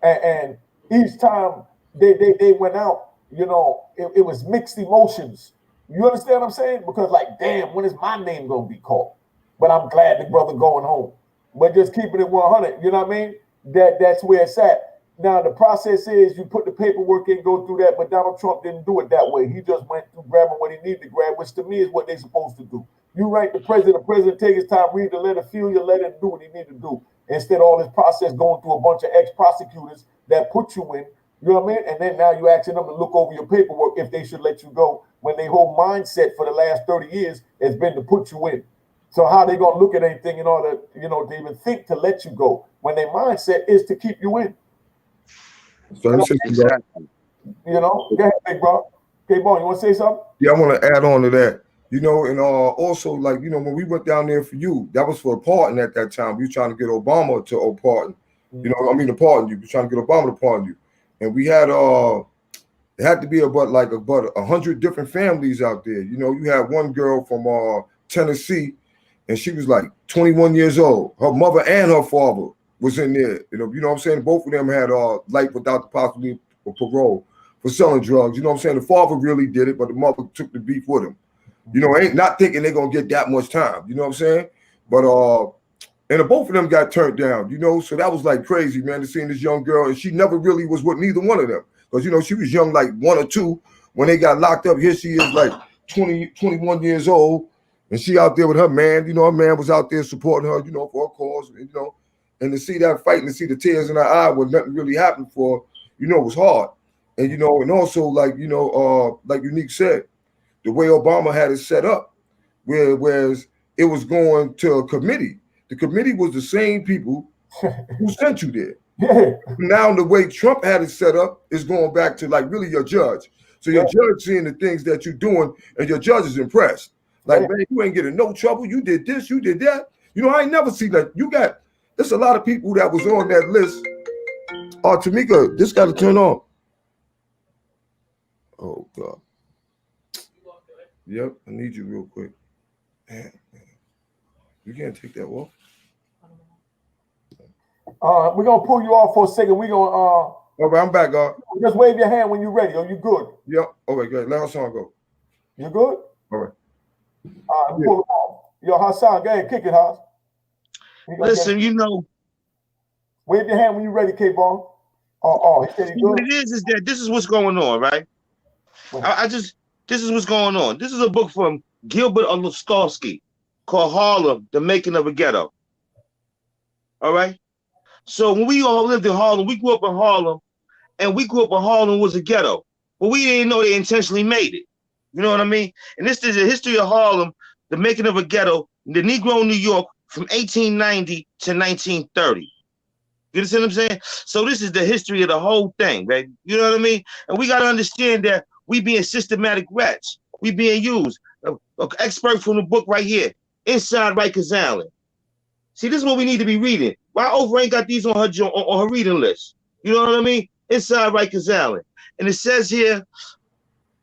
Yep. and each time they went out, you know, it was mixed emotions. You understand what I'm saying? Because like, damn, when is my name gonna be called? But I'm glad the brother going home. But just keeping it 100, you know what I mean? That's where it's at. Now the process is you put the paperwork in, go through that, but Donald Trump didn't do it that way. He just went through grabbing what he needed to grab, which to me is what they're supposed to do. You write the president take his time, read the letter, feel your letter, and do what he need to do. Instead of all this process going through a bunch of ex-prosecutors that put you in, you know what I mean? And then now you're asking them to look over your paperwork if they should let you go when their whole mindset for the last 30 years has been to put you in. So how they gonna look at anything in order, you know, to even think to let you go when their mindset is to keep you in? So You know, Exactly. go ahead, big bro. K-Bone, you want to say something? Yeah, I want to add on to that. You know, and also like, you know, when we went down there for you, that was for a pardon at that time. We were trying to get Obama to pardon. You know, I mean to pardon you. We were trying to get Obama to pardon you. And we had it had to be about 100 different families out there. You know, you had one girl from Tennessee, and she was like 21 years old. Her mother and her father was in there. You know what I'm saying? Both of them had life without the possibility of parole for selling drugs. You know what I'm saying? The father really did it, but the mother took the beef with him. You know, ain't not thinking they're gonna get that much time. You know what I'm saying? But and both of them got turned down. You know, so that was like crazy, man, to seeing this young girl, and she never really was with neither one of them because you know she was young, like 1 or 2 when they got locked up. Here she is, like 20, 21 years old, and she out there with her man. You know, her man was out there supporting her. You know, for her cause. You know, and to see that fight and to see the tears in her eye when nothing really happened for her, you know, it was hard. And you know, and also like like Unique said, the way Obama had it set up, whereas it was going to a committee. The committee was the same people who sent you there. Yeah. Now the way Trump had it set up is going back to like really your judge. So your judge seeing the things that you're doing, and your judge is impressed. Like, man, you ain't getting no trouble. You did this, you did that. You know, I ain't never seen that. There's a lot of people that was on that list. Oh, Tamika, this got to turn on. Oh God. Yep, I need you real quick. Man. You can't take that off. We're gonna pull you off for a second. We're gonna All right, I'm back, God. just wave your hand when you're ready. Are you good? Yep. All right, good. Let our song go. You good? All right. Pull it off. Yo, Hassan, go ahead, kick it, Haas. Listen, you know, wave your hand when you're ready, K-Bone. He said he what good. it is that this is what's going on, right? This is what's going on. This is a book from Gilbert Olustowski called Harlem, The Making of a Ghetto. All right? So when we all lived in Harlem, we grew up in Harlem, and we grew up in Harlem was a ghetto. But we didn't know they intentionally made it. You know what I mean? And this is a history of Harlem, The Making of a Ghetto, the Negro New York from 1890 to 1930. You understand what I'm saying? So this is the history of the whole thing, baby. You know what I mean? And we got to understand that we being systematic rats. We being used. An expert from the book right here, Inside Rikers Island. See, this is what we need to be reading. Why Oprah ain't got these on her reading list? You know what I mean? Inside Rikers Island. And it says here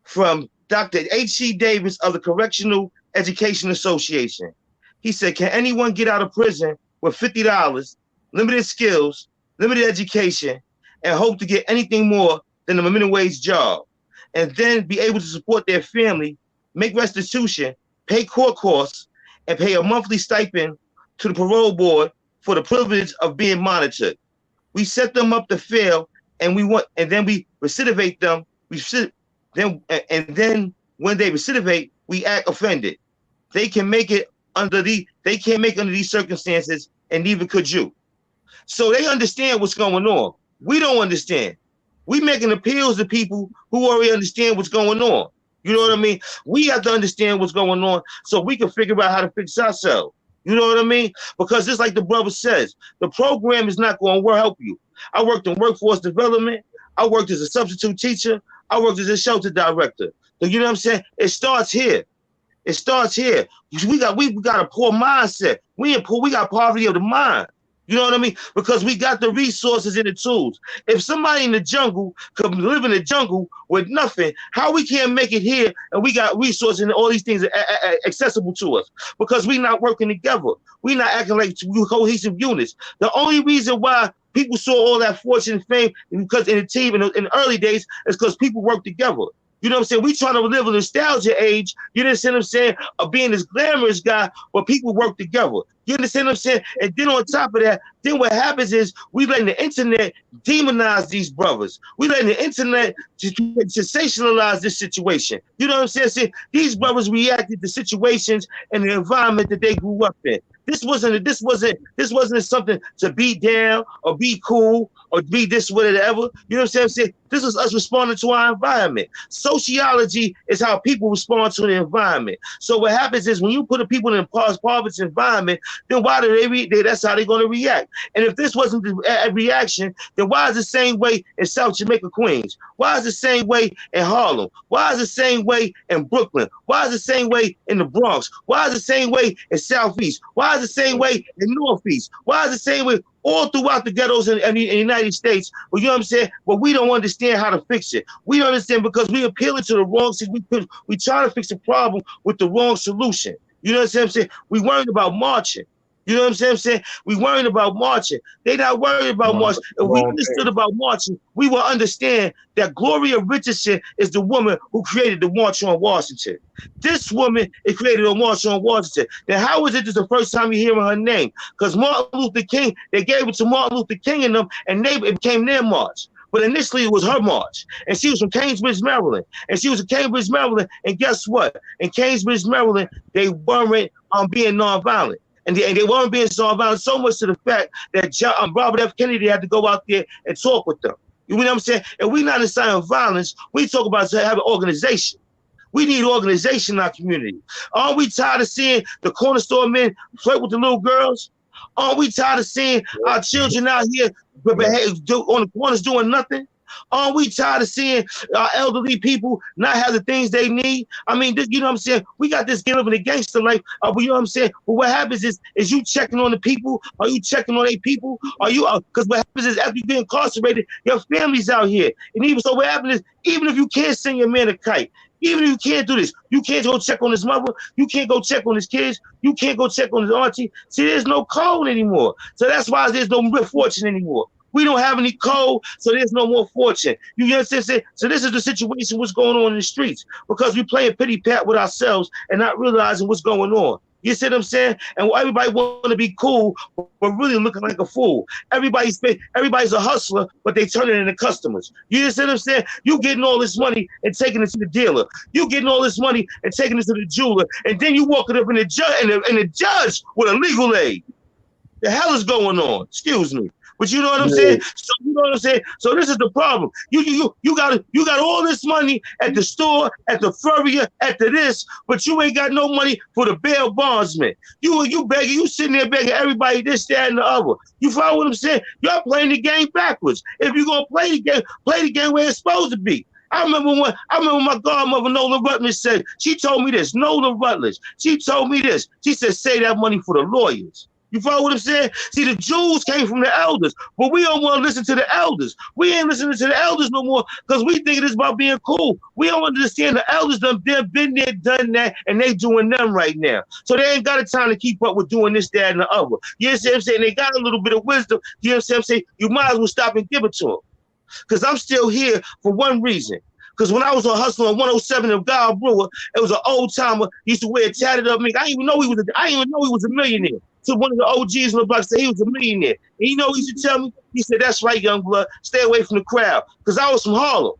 from Dr. H.C. Davis of the Correctional Education Association. He said, can anyone get out of prison with $50, limited skills, limited education, and hope to get anything more than a minimum wage job, and then be able to support their family, make restitution, pay court costs, and pay a monthly stipend to the parole board for the privilege of being monitored? We set them up to fail, and then we recidivate them. And then when they recidivate, we act offended. They can't make under these circumstances, and neither could you. So they understand what's going on. We don't understand. We making appeals to people who already understand what's going on. You know what I mean? We have to understand what's going on so we can figure out how to fix ourselves. You know what I mean? Because just like the brother says, the program is not going to help you. I worked in workforce development. I worked as a substitute teacher. I worked as a shelter director. So you know what I'm saying? It starts here. It starts here. We got a poor mindset. We got poverty of the mind. You know what I mean? Because we got the resources and the tools. If somebody in the jungle could live in the jungle with nothing, how we can't make it here and we got resources and all these things accessible to us? Because we not working together. We not acting like cohesive units. The only reason why people saw all that fortune and fame because in the team in the early days is because people worked together. You know what I'm saying? We trying to live a nostalgia age, you understand what I'm saying, of being this glamorous guy where people work together. You understand what I'm saying? And then on top of that, then what happens is we letting the internet demonize these brothers. We letting the internet sensationalize this situation. You know what I'm saying? See, these brothers reacted to situations and the environment that they grew up in. This wasn't something to be down or be cool or be this whatever. You know what I'm saying? This is us responding to our environment. Sociology is how people respond to the environment. So what happens is when you put people in a poverty environment, then why do that's how they're going to react. And if this wasn't the reaction, then why is the same way in South Jamaica, Queens? Why is the same way in Harlem? Why is the same way in Brooklyn? Why is the same way in the Bronx? Why is the same way in Southeast? Why is the same way in Northeast? Why is the same way all throughout the ghettos in the United States? Well, you know what I'm saying? But we don't understand how to fix it. We don't understand because we appealing to the wrong thing. We try to fix the problem with the wrong solution. You know what I'm saying? We worried about marching. You know what I'm saying? We worried about marching. They not worried about marching. If we understood about marching, we will understand that Gloria Richardson is the woman who created the March on Washington. This woman is created a March on Washington. Then how is it this the first time you're hearing her name? Because Martin Luther King, they gave it to Martin Luther King and them, and it became their march. But initially it was her march. And she was from Cambridge, Maryland. And guess what? In Cambridge, Maryland, they weren't being nonviolent. And they weren't being nonviolent so much to the fact that Robert F. Kennedy had to go out there and talk with them. You know what I'm saying? And we not inside of violence. We talk about having organization. We need organization in our community. Aren't we tired of seeing the corner store men flirt with the little girls? Aren't we tired of seeing our children out here on the corners doing nothing? Aren't we tired of seeing our elderly people not have the things they need? I mean, you know what I'm saying? We got this getting up in the gangster life. You know what I'm saying? But what happens is you checking on the people? Are you checking on their people? Are you? Because what happens is after you get incarcerated, your family's out here. And even so, what happens is even if you can't send your man a kite, even if you can't do this, you can't go check on his mother. You can't go check on his kids. You can't go check on his auntie. See, there's no code anymore. So that's why there's no real fortune anymore. We don't have any code, so there's no more fortune. You know what I'm saying? So this is the situation, what's going on in the streets, because we playing pity pat with ourselves and not realizing what's going on. You see what I'm saying? And everybody want to be cool, but really looking like a fool. Everybody's a hustler, but they turn it into customers. You see what I'm saying? You getting all this money and taking it to the dealer. You getting all this money and taking it to the jeweler, and then you walking up in the judge with a legal aid. The hell is going on? Excuse me. But you know what I'm saying? So you know what I'm saying? So this is the problem. You got all this money at the store, at the furrier, at the this, but you ain't got no money for the bail bondsman. You begging, you sitting there begging everybody this, that, and the other. You follow what I'm saying? Y'all playing the game backwards. If you're gonna play the game where it's supposed to be. I remember my godmother Nola Rutledge said, she told me this, Nola Rutledge. She told me this. She said, save that money for the lawyers. You follow what I'm saying? See, the Jews came from the elders, but we don't want to listen to the elders. We ain't listening to the elders no more because we think it is about being cool. We don't understand the elders, they've been there, done that, and they doing them right now. So they ain't got a time to keep up with doing this, that, and the other. You know what I'm saying? They got a little bit of wisdom. You know what I'm saying? You might as well stop and give it to them. Because I'm still here for one reason. Because when I was on Hustle on 107 of God Brewer, it was an old timer. He used to wear a tatted up mink. I didn't even know he was a millionaire. So one of the OGs on the block said he was a millionaire. And you know what he used to tell me? He said, that's right, young blood. Stay away from the crowd. Because I was from Harlem.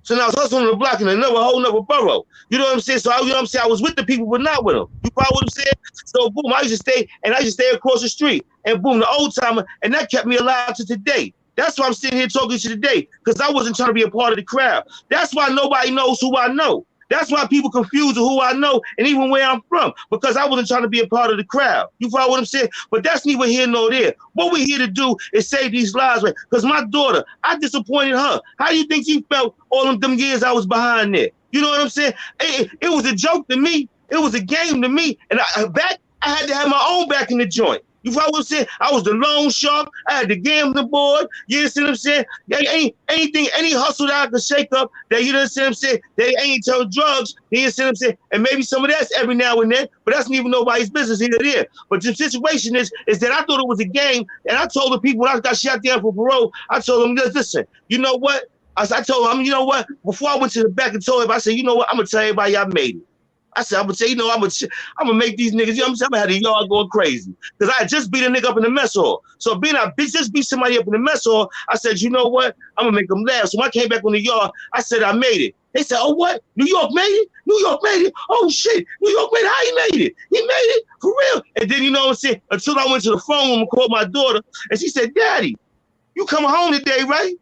So now I was hustling on the block in whole nother borough. You know what I'm saying? So you know what I'm saying? I was with the people, but not with them. You follow what I'm saying? So boom, I used to stay across the street. And boom, the old timer, and that kept me alive to today. That's why I'm sitting here talking to you today, because I wasn't trying to be a part of the crowd. That's why nobody knows who I know. That's why people confuse who I know and even where I'm from, because I wasn't trying to be a part of the crowd. You follow what I'm saying? But that's neither here nor there. What we're here to do is save these lives, right? Because my daughter, I disappointed her. How do you think she felt all of them years I was behind there? You know what I'm saying? It was a joke to me. It was a game to me. And I had to have my own back in the joint. You follow what I'm saying? I was the loan shark. I had the gambling board. You see what I'm saying? Anything, any hustle that I could shake up that, you know what I'm saying? They ain't tell drugs. You see what I'm saying? And maybe some of that's every now and then, but that's not even nobody's business here or there. But the situation is that I thought it was a game, and I told the people when I got shot down for parole, I told them, listen, you know what? I told them, you know what? Before I went to the back and told him, I said, you know what? I'm going to tell everybody I made it. I said, I'm gonna say, you know, I'm gonna make these niggas, you know what I'm saying? I'm gonna have the yard going crazy. Because I had just beat a nigga up in the mess hall. So just beat somebody up in the mess hall, I said, you know what? I'm gonna make them laugh. So when I came back on the yard, I said, I made it. They said, oh, what? New York made it? New York made it? Oh, shit. New York made it? How he made it? He made it? For real? And then, you know what I'm saying? Until I went to the phone room and called my daughter, and she said, Daddy, you coming home today, right?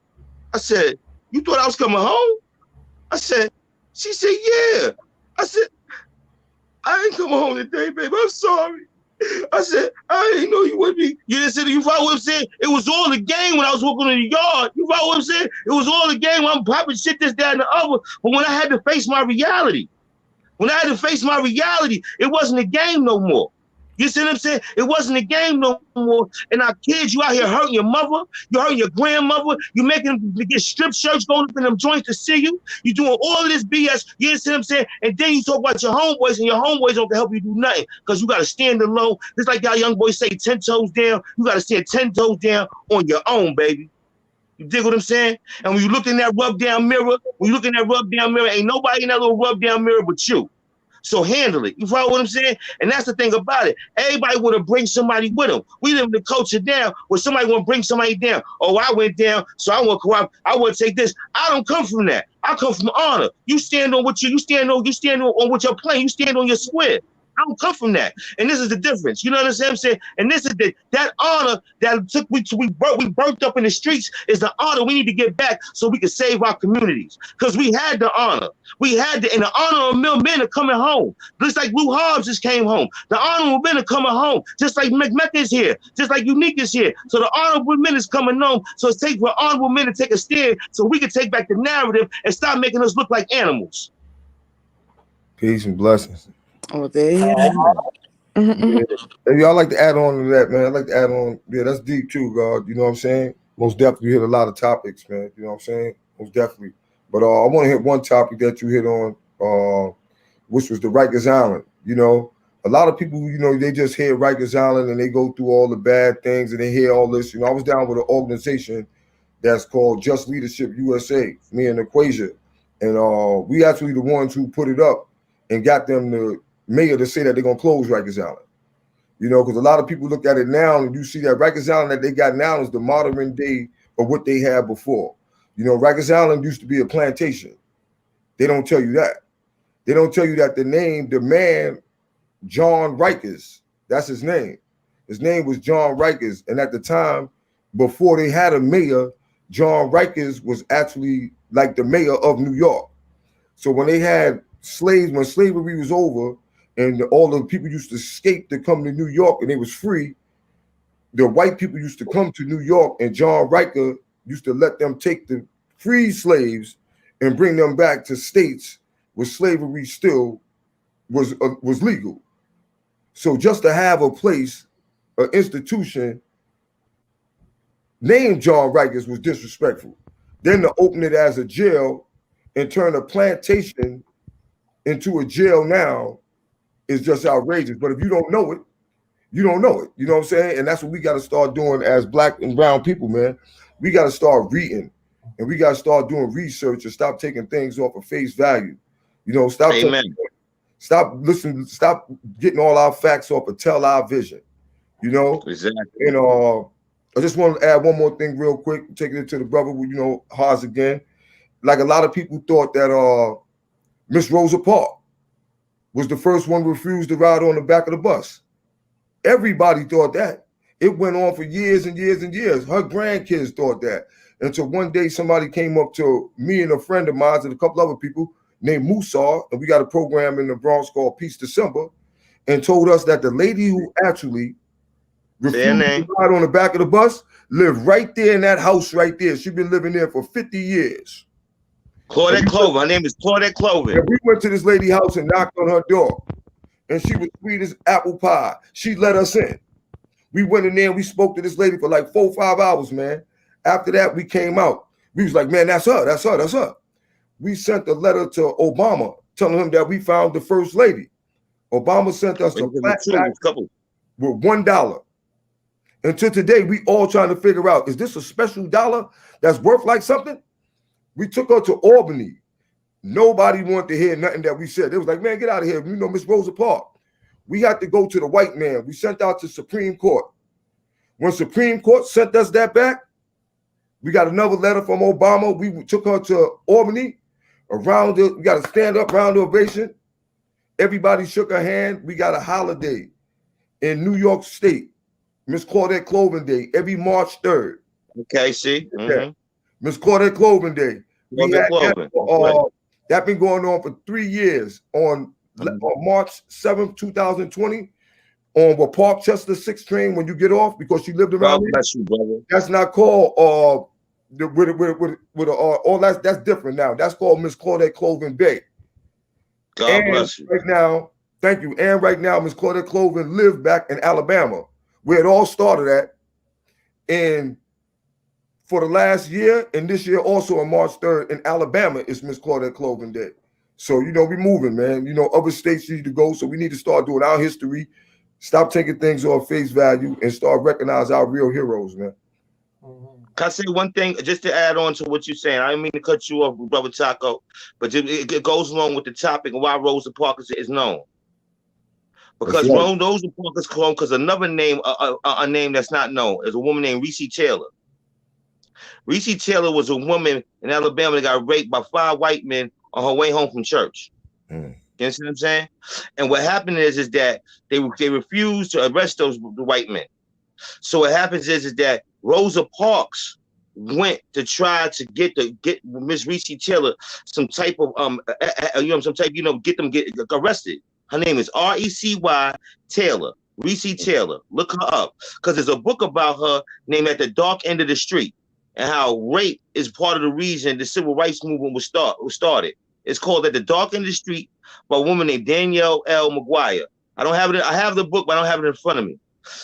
I said, you thought I was coming home? She said, yeah. I said, I ain't coming home today, baby. I'm sorry. I said, I ain't know you would be. You didn't say, you follow what I'm saying? It was all a game when I was walking in the yard. You follow what I'm saying? It was all a game when I'm popping shit, this, that, and the other. But when I had to face my reality, it wasn't a game no more. You see what I'm saying? It wasn't a game no more. And our kids, you out here hurting your mother, you hurting your grandmother, you making them get strip shirts going up in them joints to see you. You doing all of this BS, you see what I'm saying? And then you talk about your homeboys, and your homeboys don't help you do nothing because you got to stand alone. Just like y'all young boys say, 10 toes down, you got to stand 10 toes down on your own, baby. You dig what I'm saying? And when you look in that rub down mirror, ain't nobody in that little rub down mirror but you. So handle it. You follow what I'm saying? And that's the thing about it. Everybody want to bring somebody with them. We live in the culture down where somebody want to bring somebody down. Oh, I went down, so I want to corrupt. I want to take this. I don't come from that. I come from honor. You stand on what you stand on what you're playing. You stand on your square. I don't come from that. And this is the difference. You know what I'm saying? And this is that honor that we burnt up in the streets is the honor we need to get back so we can save our communities. Because we had the honor. And the honorable men are coming home. Just like Lou Hobbs just came home. The honorable men are coming home. Just like Mecca is here. Just like Unique is here. So the honorable men is coming home. So it's take for honorable men to take a stand so we can take back the narrative and stop making us look like animals. Peace and blessings. Oh, there you go. Yeah. Hey, y'all like to add on to that, man. I like to add on. Yeah, that's deep too, God. You know what I'm saying? Most definitely hit a lot of topics, man. You know what I'm saying? Most definitely. But I want to hit one topic that you hit on, which was the Rikers Island. You know, a lot of people, you know, they just hear Rikers Island and they go through all the bad things and they hear all this. You know, I was down with an organization that's called Just Leadership USA, me and Equasia. And we actually the ones who put it up and got them to mayor to say that they're going to close Rikers Island. You know, because a lot of people look at it now and you see that Rikers Island that they got now is the modern day of what they had before. You know, Rikers Island used to be a plantation. They don't tell you that. They don't tell you that the man, John Rikers, that's his name. His name was John Rikers. And at the time, before they had a mayor, John Rikers was actually like the mayor of New York. So when they had slaves, when slavery was over and all the people used to escape to come to New York and it was free, the white people used to come to New York and John Riker used to let them take the free slaves and bring them back to states where slavery still was legal. So just to have a place, an institution named John Rikers was disrespectful. Then to open it as a jail and turn a plantation into a jail now is just outrageous. But if you don't know it, you don't know it. You know what I'm saying? And that's what we got to start doing as black and brown people, man. We got to start reading and we got to start doing research and stop taking things off of face value. You know, stop listening, stop getting all our facts off of Tell Our Vision. You know? Exactly. And I just want to add one more thing real quick, taking it to the brother, you know, Haas again. Like a lot of people thought that Miss Rosa Parks was the first one to refuse to ride on the back of the bus. Everybody thought that. It went on for years and years and years. Her grandkids thought that. Until one day somebody came up to me and a friend of mine and a couple other people, named Musa, and we got a program in the Bronx called Peace December, and told us that the lady who actually refused to ride on the back of the bus lived right there in that house right there. She's been living there for 50 years. Claudette Clover. Her name is Claudette Clover. And we went to this lady's house and knocked on her door, and she was sweet as apple pie. She let us in. We went in there and we spoke to this lady for like 4 or 5 hours, man. After that, we came out. We was like, man, that's her, that's her, that's her. We sent a letter to Obama telling him that we found the first lady. Obama sent us a flat pack with $1. Until today, we all trying to figure out, is this a special dollar that's worth like something? We took her to Albany. Nobody wanted to hear nothing that we said. They was like, man, get out of here. You know, Miss Rosa Parks. We had to go to the white man. We sent out to Supreme Court. When Supreme Court sent us that back, we got another letter from Obama. We took her to Albany. Around it, we got a stand up round ovation. Everybody shook her hand. We got a holiday in New York State, Miss Claudette Cloven Day, every March 3rd. Okay, see? Mm-hmm. Miss Claudette Cloven Day. That been going on for 3 years. On March 7th, 2020, on the Parkchester 6 train when you get off, because she lived around here. Bless you, brother. That's not called all that's different now. That's called Miss Claudette Cloven Day. God bless you. Right now, thank you. And right now, Miss Claudette Cloven lived back in Alabama, where it all started at. And for the last year, and this year also on March 3rd in Alabama, is Miss Claudette Cloven Day. So, you know, we moving, man. You know, other states need to go, so we need to start doing our history, stop taking things on face value, and start recognize our real heroes, man. Can I say one thing just to add on to what you're saying? I didn't mean to cut you off, Brother Taco, but it goes along with the topic and why Rosa Parks is known. Because Rosa Parks is known because another name, a name that's not known, is a woman named Reese Taylor. Reese Taylor was a woman in Alabama that got raped by 5 white men on her way home from church. You understand what I'm saying? And what happened is that they refused to arrest the white men. So what happens is that Rosa Parks went to try to get Miss Reese Taylor some type of get arrested. Her name is Recy Taylor. Reese Taylor. Look her up, because there's a book about her named At the Dark End of the Street, and how rape is part of the reason the civil rights movement was started. It's called At the Dark End of the Street by a woman named Danielle L. McGuire. I don't have it. I have the book, but I don't have it in front of me.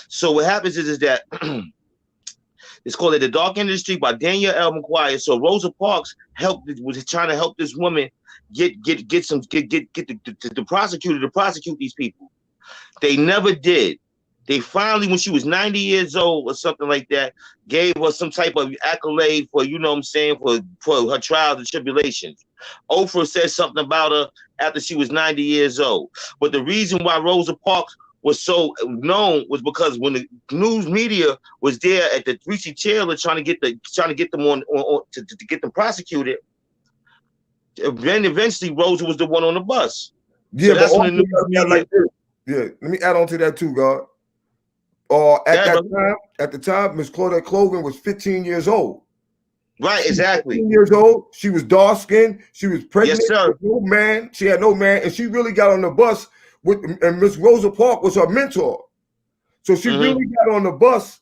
So what happens is that it's called At the Dark End of the Street by Danielle L. McGuire. So Rosa Parks was trying to help this woman get the prosecutor to prosecute these people. They never did. They finally, when she was 90 years old or something like that, gave her some type of accolade for, you know what I'm saying, for her trials and tribulations. Oprah said something about her after she was 90 years old. But the reason why Rosa Parks was so known was because when the news media was there at the Reese Taylor trying to get them on to get them prosecuted, then eventually Rosa was the one on the bus. Yeah, so that's when the news media. Let me add on to that too, God. At the time, Miss Claudette Cloven was 15 years old. Right, exactly. 15 years old. She was dark skinned. She was pregnant. Yes, sir. With no man. She had no man, and she really got on the bus and Miss Rosa Parks was her mentor. So she really got on the bus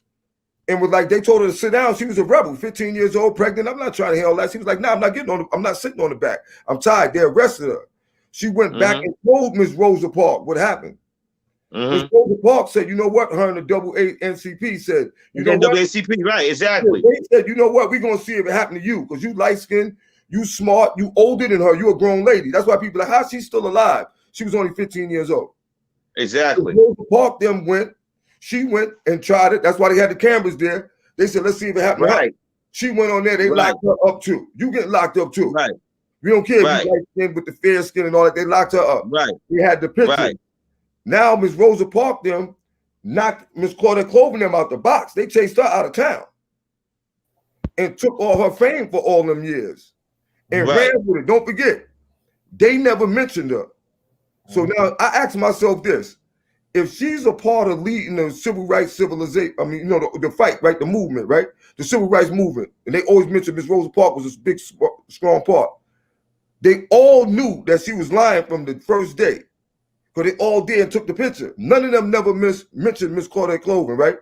and was like, they told her to sit down. She was a rebel, 15 years old, pregnant. I'm not trying to hear all that. She was like, nah, I'm not sitting on the back. I'm tired. They arrested her. She went back and told Miss Rosa Parks what happened. Miss Rosa Parks said, you know what? Her and the double A NCP said, you know what? NCP, right, exactly. They said, you know what? We're going to see if it happened to you, because you light-skinned, you smart, you older than her, you a grown lady. That's why people are like, how's she still alive? She was only 15 years old. Exactly. So Rosa Parks she went and tried it. That's why they had the cameras there. They said, let's see if it happened. Right. She went on there. They locked her up too. You get locked up too. Right. We don't care if you light skin with the fair skin and all that. They locked her up. Right. They had the picture. Right. Now Miss Rosa Parks knocked Miss Claudette Cloven out the box. They chased her out of town and took all her fame for all them years and ran with it. Don't forget, they never mentioned her. So now I ask myself this: if she's a part of leading the civil rights civilization, I mean, you know, the fight, right? The movement, right? The civil rights movement, and they always mention Miss Rosa Parks was a big, strong part. They all knew that she was lying from the first day, because they all did and took the picture. None of them never mentioned Miss Claudette Cloven, right?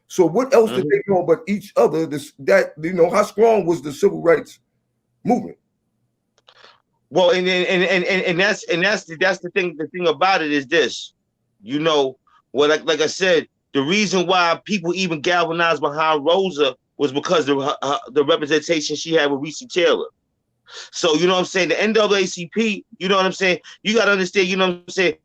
So what else did they know but each other? How strong was the civil rights movement? Well, and that's the thing. The thing about it is this, like I said, the reason why people even galvanized behind Rosa was because the representation she had with Reese Taylor. So you know what I'm saying, the NAACP, you know what I'm saying, you got to understand, you know what I'm saying,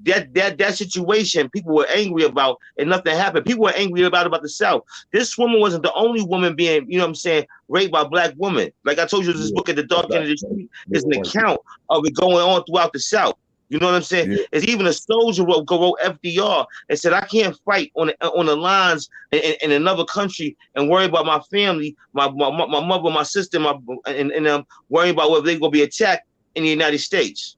that situation people were angry about and nothing happened. People were angry about the South. This woman wasn't the only woman being, you know what I'm saying, raped by Black women. Like I told you, this book at the Dark End of the Street is an account of it going on throughout the South. You know what I'm saying? Yeah. It's even a soldier wrote FDR and said, I can't fight on the lines in another country and worry about my family, my mother, my sister, and worrying about whether they're going to be attacked in the United States.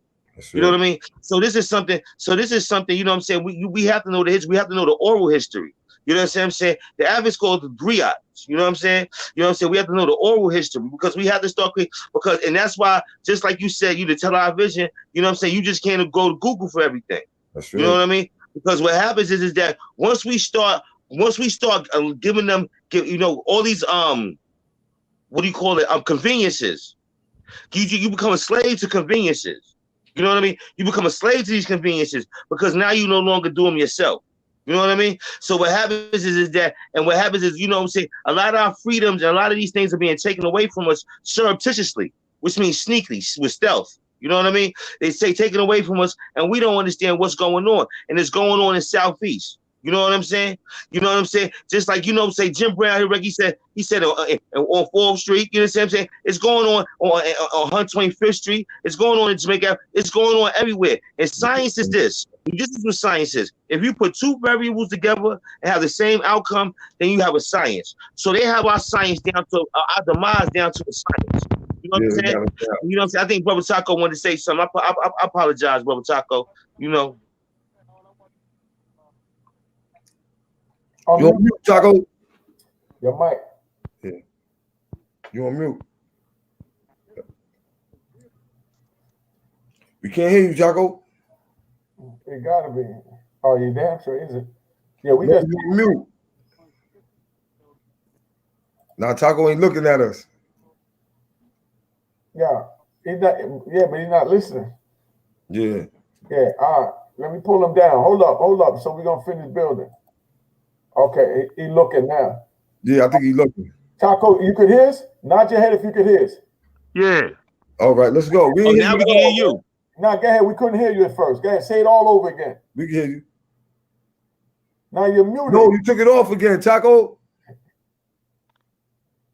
You know what I mean? So this is something, you know what I'm saying? We have to know the history. We have to know the oral history. You know what I'm saying? The average called the griots. You know what I'm saying? You know what I'm saying? We have to know the oral history because we have to start and that's why, just like you said, you the television, you know what I'm saying? You just can't go to Google for everything. That's right. You know what I mean? Because what happens is that once we start giving them, all these what do you call it? Conveniences. You become a slave to conveniences. You know what I mean? You become a slave to these conveniences because now you no longer do them yourself. You know what I mean? So what happens is that, you know what I'm saying, a lot of our freedoms and a lot of these things are being taken away from us surreptitiously, which means sneakily, with stealth. You know what I mean? They say taken away from us, and we don't understand what's going on. And it's going on in Southeast. You know what I'm saying? You know what I'm saying? Just like, you know, say Jim Brown here, he said on 4th Street, you know what I'm saying? It's going on 125th Street. It's going on in Jamaica. It's going on everywhere. And science is this. This is what science is. If you put two variables together and have the same outcome, then you have a science. So they have our science down to our demise down to the science. You know what I'm saying? You know what I'm saying? I think Brother Taco wanted to say something. I apologize, Brother Taco. You know. You on mute, Taco? Your mic. Yeah. You on mute? We can't hear you, Taco. It gotta be. Oh, you damn sure is it? Yeah, we just mute. Now Taco ain't looking at us. Yeah, he's not. Yeah, but he's not listening. Yeah. Yeah. All right. Let me pull him down. Hold up. So we're gonna finish building. Okay, he looking now. Yeah, I think he's looking. Taco, you could hear us? Nod your head if you could hear us. Yeah. All right, let's go. Now we can hear you. Now go ahead. We couldn't hear you at first. Go ahead, say it all over again. We can hear you. Now you're muted. No, you took it off again, Taco.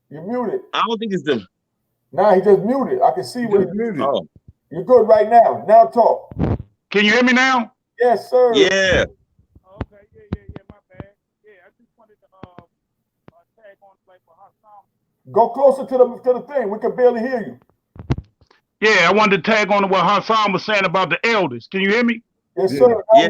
You're muted. I don't think it's them. Now he just muted. I can see what he's muted. Oh. You're good right now. Now talk. Can you hear me now? Yes, sir. Yeah. Okay, yeah, my bad. Yeah, I just wanted to tag on like for Hassan. Go closer to the thing. We can barely hear you. Yeah, I wanted to tag on to what Hassan was saying about the elders. Can you hear me? Yes, sir. Yeah.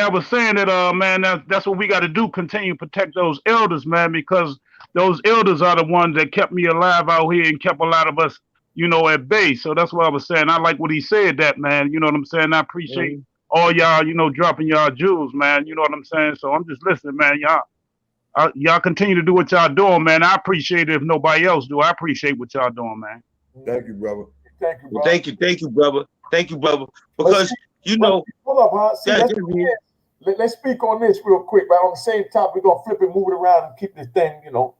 I was saying that, man, that's what we got to do. Continue to protect those elders, man, because those elders are the ones that kept me alive out here and kept a lot of us, you know, at bay. So that's what I was saying. I like what he said, that, man. You know what I'm saying? I appreciate all y'all, you know, dropping y'all jewels, man. You know what I'm saying? So I'm just listening, man. Y'all continue to do what y'all doing, man. I appreciate it if nobody else do. I appreciate what y'all doing, man. Thank you, brother. Thank you, brother. Thank you, brother. Because you know, hold up, huh? See, let's speak on this real quick, right? On the same topic, we're gonna flip it, move it around, and keep this thing, you know,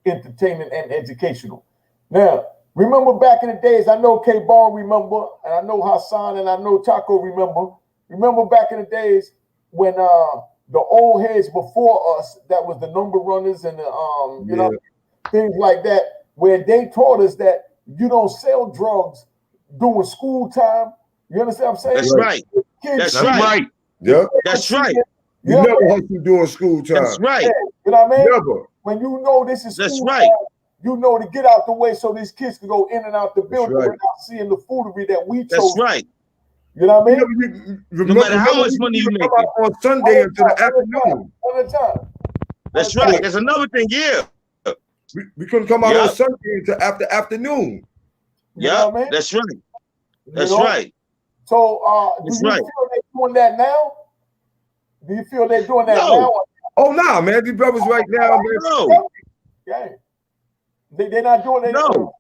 entertaining and educational. Now, remember back in the days, I know K-Ball remember, and I know Hassan, and I know Taco remember. Remember back in the days when the old heads before us, that was the number runners and the you know, things like that, where they taught us that you don't sell drugs during school time. You understand what I'm saying? That's right. That's right. Yeah. That's right. You never hustle during school time. That's right. Yeah. You know what I mean? Never. When you know this is That's school right. time, you know to get out the way so these kids can go in and out the building right. without seeing the foolery that we chose. That's right. You know what I mean? No matter how much money you make on Sunday until the afternoon. All the time. That's right. That's another thing. Yeah. We couldn't come out on Sunday until after afternoon. Yeah, that's right. That's right. So, do That's you right. feel they're doing that now? Do you feel they're doing that No. now? Oh, nah, man. These brothers right now, man. No. Yeah. They're not doing it. No.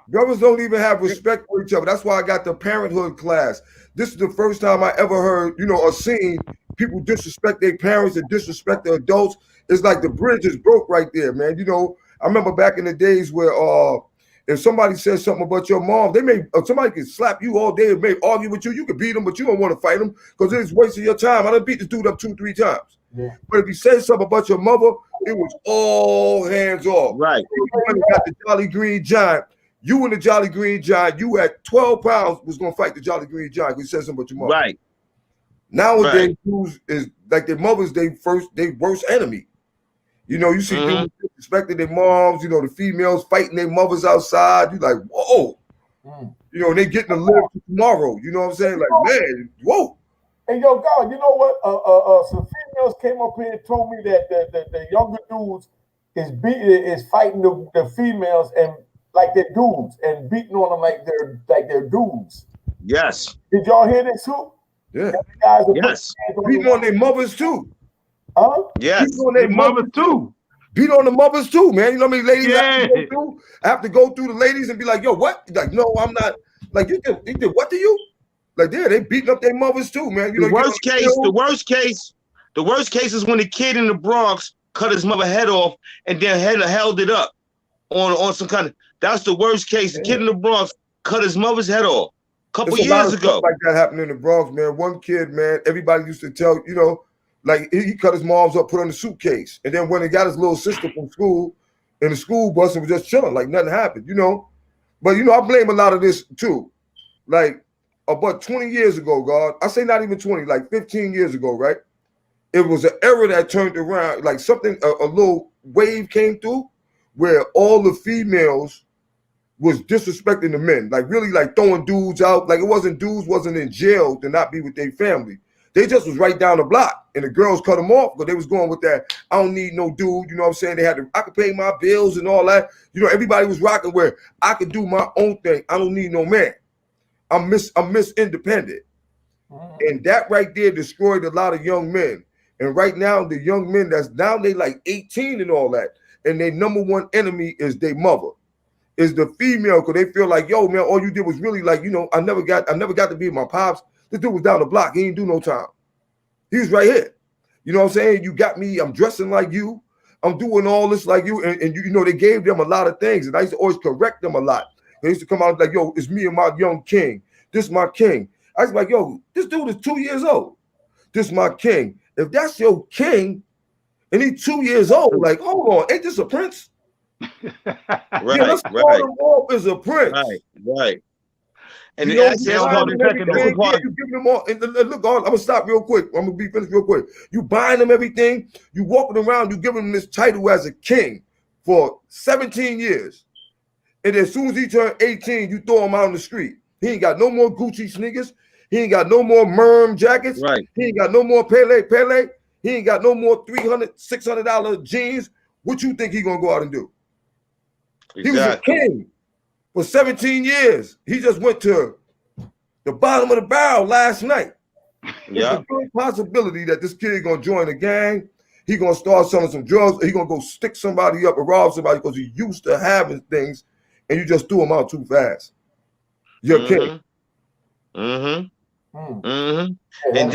Brothers don't even have respect for each other. That's why I got the parenthood class. This is the first time I ever heard, or seen people disrespect their parents and disrespect the adults. It's like the bridge is broke right there, man. I remember back in the days where if somebody says something about your mom, somebody can slap you all day and may argue with you. You can beat them, but you don't want to fight them because it's wasting your time. I done beat this dude up 2-3 times. Yeah. But if he said something about your mother, it was all hands off. Right. You got the Jolly Green Giant. You and the Jolly Green Giant, you at 12 pounds was gonna fight the Jolly Green Giant because he said something about your mother. Right. Nowadays, dudes is like their mother's their worst enemy. You see dudes disrespecting their moms, the females fighting their mothers outside. You like, whoa. They getting to live tomorrow. You know what I'm saying? Like, man, whoa. Hey, yo, God, you know what? Some females came up here and told me that the younger dudes is fighting the females and like they're dudes and beating on them like they're dudes. Yes. Did y'all hear this too? Yeah. Yes. Beating on their mothers too. Huh? Yes. Beating on their mothers too. Beat on the mothers too, man. You know what I mean? Ladies, Yeah. I have to go through the ladies and be like, yo, what? Like, no, I'm not. Like, you did what to you? Like, yeah, they beating up their mothers too, man. The worst case is when the kid in the Bronx cut his mother head off and then held it up on some kind of. That's the worst case. The kid in the Bronx cut his mother's head off a couple years ago. Like that happened in the Bronx, man. One kid, man, everybody used to tell, like he cut his mom's up, put on the suitcase, and then when he got his little sister from school in the school bus and was just chilling, like nothing happened, But I blame a lot of this too. Like about 20 years ago, God, I say not even 20, like 15 years ago, right? It was an era that turned around, like something, a little wave came through where all the females was disrespecting the men, like really like throwing dudes out. Like dudes wasn't in jail to not be with their family. They just was right down the block and the girls cut them off because they was going with that, I don't need no dude, you know what I'm saying? I could pay my bills and all that. Everybody was rocking where I could do my own thing. I don't need no man. I'm Miss Independent. And that right there destroyed a lot of young men. And right now, the young men they like 18 and all that. And their number one enemy is their mother, is the female, because they feel like, yo, man, all you did was really like, I never got to be with my pops. This dude was down the block. He didn't do no time. He was right here. You know what I'm saying? You got me. I'm dressing like you. I'm doing all this like you. And they gave them a lot of things. And I used to always correct them a lot. They used to come out like, yo, it's me and my young king. This is my king. I was like, yo, this dude is 2 years old. This is my king. If that's your king and he's 2 years old, like, hold on, ain't this a prince? Right, let's call him off as a prince. Right. And you giving them all. And look, I'm gonna stop real quick. I'm gonna be finished real quick. You buying them everything. You walking around. You giving him this title as a king for 17 years. And as soon as he turned 18, you throw him out on the street. He ain't got no more Gucci sneakers. He ain't got no more Merm jackets. Right. He ain't got no more Pele. He ain't got no more $300, $600 jeans. What you think he gonna go out and do? Exactly. He was a king for 17 years. He just went to the bottom of the barrel last night. Yeah. There's a good possibility that this kid gonna join a gang. He gonna start selling some drugs. He gonna go stick somebody up or rob somebody because he used to having things, and you just threw him out too fast. You're a king. And then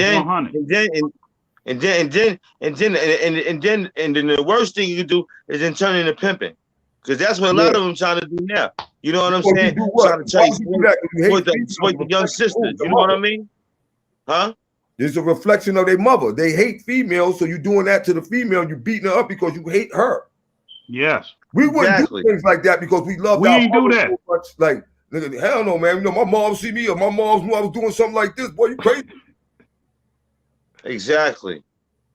the worst thing you can do is then turn into pimping, because that's what a lot of them trying to do now. You know what I'm saying? Trying to chase the young sisters. You know what I mean? Huh? It's a reflection of their mother. They hate females, so you're doing that to the female. You're beating her up because you hate her. Yes. We wouldn't do things like that because we love. We ain't do that. So much. Like, nigga, hell no, man. My mom see me or my mom knew I was doing something like this. Boy, you crazy. Exactly.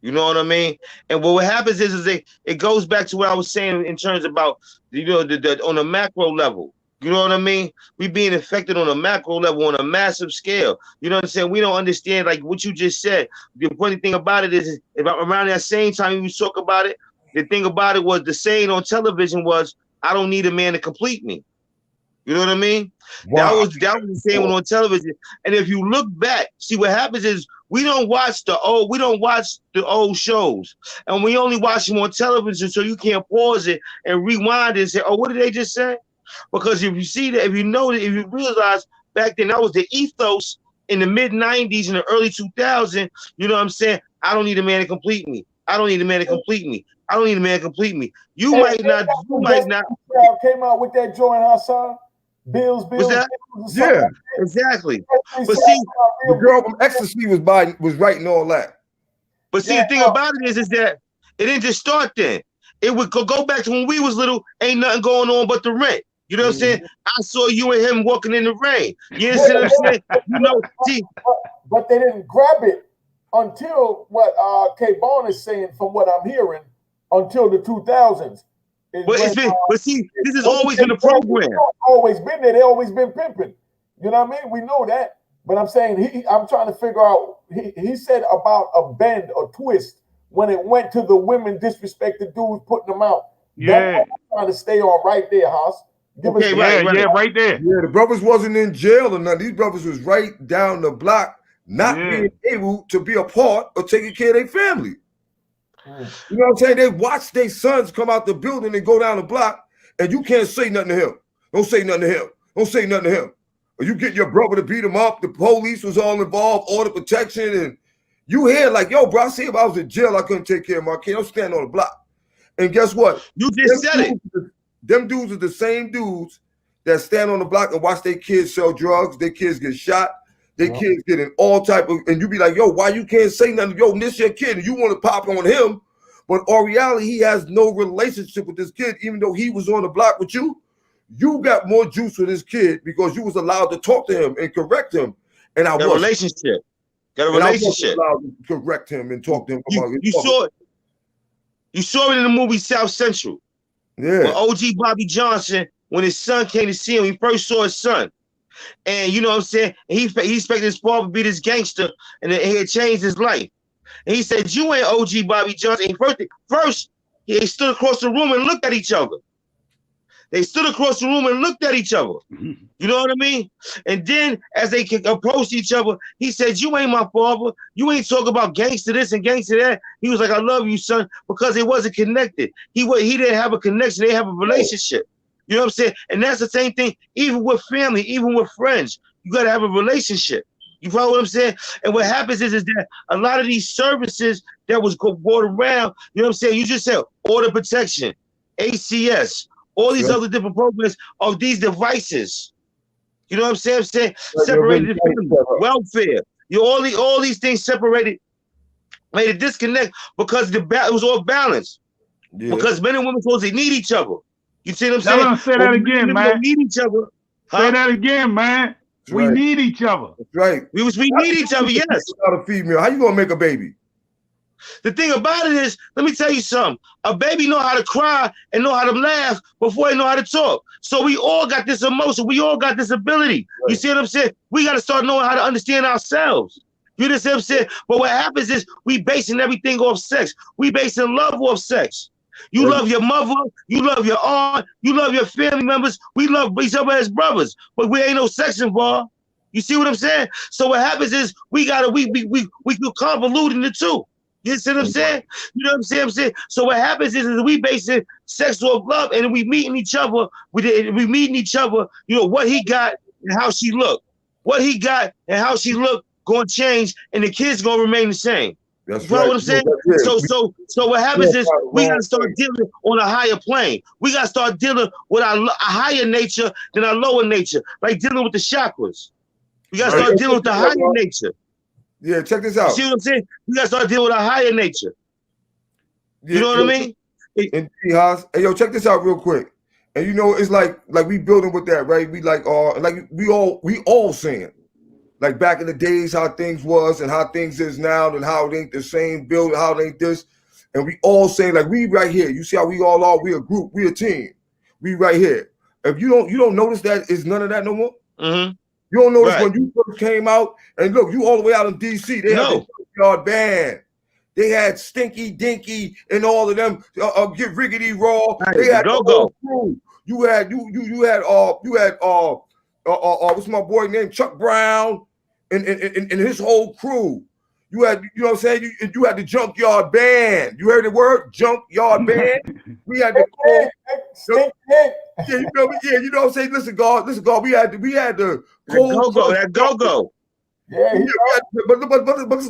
You know what I mean? And what happens is it goes back to what I was saying in terms about, the on a macro level. You know what I mean? We being affected on a macro level, on a massive scale. You know what I'm saying? We don't understand, like what you just said. The important thing about it is around that same time we was talking about it, the thing about it was the saying on television was, I don't need a man to complete me. You know what I mean? Wow. That was the same one on television. And if you look back, see what happens is we don't watch the old shows, and we only watch them on television, so you can't pause it and rewind it and say, "Oh, what did they just say?" Because if you see that, if you know that, if you realize back then that was the ethos in the mid '90s and the early 2000s. You know what I'm saying? I don't need a man to complete me. I don't need a man to complete me. I don't need a man to complete me. You might not. Came out with that joint, Hassan. Bills. What's that? Bills Yeah, exactly. But see, the girl from Ecstasy was writing all that. But see, the thing about it is that it didn't just start then. It would go back to when we was little. Ain't nothing going on but the rent. You know what I'm saying? I saw you and him walking in the rain. You understand what I'm saying? You know, see. But they didn't grab it until what K-Bone is saying, from what I'm hearing, until the 2000s. But see, this has always been a program. Always been there. They always been pimping. You know what I mean? We know that. But I'm saying I'm trying to figure out. He said about a bend or twist when it went to the women disrespected dudes putting them out. Yeah. That's what I'm trying to stay on right there, Haas. Okay, right there. Yeah, the brothers wasn't in jail or nothing. These brothers was right down the block, not being able to be a part of taking care of their family. You know what I'm saying? They watch their sons come out the building and go down the block, and you can't say nothing to him. Don't say nothing to him. Don't say nothing to him. Or you get your brother to beat him up. The police was all involved, order protection, and you hear like, yo, bro, I see if I was in jail, I couldn't take care of my kid. I'm standing on the block. And guess what? You just said it. Them dudes are the same dudes that stand on the block and watch their kids sell drugs. Their kids get shot. Their kids get in all type of, and you be like, yo, why you can't say nothing? Yo, this your kid, and you want to pop on him. But in reality, he has no relationship with this kid, even though he was on the block with you. You got more juice with this kid because you was allowed to talk to him and correct him. And I was relationship. Got a relationship. I was allowed to correct him and talk to him about you saw it. You saw it in the movie South Central. Yeah. When OG Bobby Johnson, when his son came to see him, he first saw his son. And you know what I'm saying? He expected his father to be this gangster, and he had changed his life. And he said, "You ain't OG Bobby Johnson." And first, they stood across the room and looked at each other. They stood across the room and looked at each other. You know what I mean? And then as they approached each other, he said, "You ain't my father. You ain't talking about gangster this and gangster that." He was like, "I love you, son," because it wasn't connected. He didn't have a connection. They have a relationship. You know what I'm saying? And that's the same thing, even with family, even with friends. You got to have a relationship. You follow what I'm saying? And what happens is that a lot of these services that was brought around, you know what I'm saying? You just said order protection, ACS, all these other different programs of these devices. You know what I'm saying? Separated welfare. All these things separated, made a disconnect because it was all balanced. Yeah. Because men and women supposed to need each other. You see what I'm saying? Say that again, man. Need each other. Say that again, man. That's we need each other. That's right. We need each other, yes. Without a female, how you gonna make a baby? The thing about it is, let me tell you something. A baby know how to cry and know how to laugh before they know how to talk. So we all got this emotion. We all got this ability. Right. You see what I'm saying? We got to start knowing how to understand ourselves. You understand what I'm saying? But what happens is we basing everything off sex. We basing love off sex. You love your mother, you love your aunt, you love your family members. We love each other as brothers, but we ain't no sex involved. You see what I'm saying? So what happens is we feel convoluted in the two. You see what I'm saying? You know what I'm saying? So what happens is we basing sex off love, and we meeting each other. We meeting each other. You know what he got and how she look. What he got and how she look gonna change, and the kids gonna remain the same. That's you know right. what I'm saying? So what happens is we gotta start dealing on a higher plane. We gotta start dealing with a higher nature than our lower nature, like dealing with the chakras. We gotta start dealing with the higher nature. Yeah, check this out. You see what I'm saying? We gotta start dealing with a higher nature. You know what I mean? And hey, yo, check this out real quick. And you know, it's like we building with that, right? We like we all saying. Like back in the days, how things was and how things is now, and how it ain't the same building, how it ain't this. And we all saying, like, we right here. You see how we all are? We a group, we a team. We right here. If you don't notice that, it's none of that no more. Mm-hmm. You don't notice when you first came out, and look, you all the way out in DC, they had the Yard Band. They had Stinky Dinky and all of them, Get Riggedy Raw. They had the whole crew. You had what's my boy named Chuck Brown and his whole crew. You had, you know what I'm saying? You had the Junkyard Band. You heard the word Junkyard Band? We had the you know what I'm saying? Listen, God, we had the that go-go. Yeah, but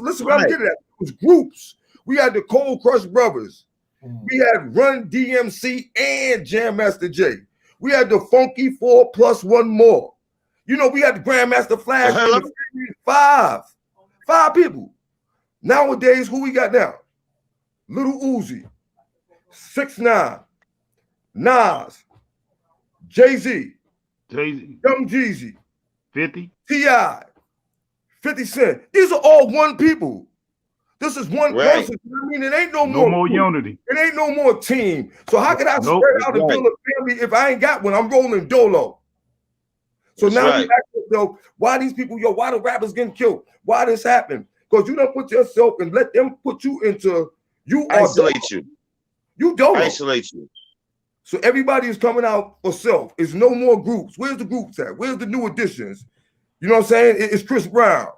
listen what I'm getting at. It was groups. We had the Cold Crush Brothers. We had Run DMC and Jam Master Jay. We had the Funky 4 plus one more. You know, we had the Grandmaster Flash. Five people. Nowadays, who we got now? Little Uzi, 6ix9ine, Nas, Jay-Z, Young Jeezy, 50, T.I., 50 Cent. These are all one people. This is one person. I mean, it ain't no more unity. It ain't no more team. So how can I spread out and build a family if I ain't got one? I'm rolling dolo. So now we ask ourselves, why these people, why the rappers getting killed? Why this happened? Because you don't put yourself and let them put you into isolate you. You don't isolate you. So everybody is coming out for self. It's no more groups. Where's the groups at? Where's the new additions? You know what I'm saying? It's Chris Brown.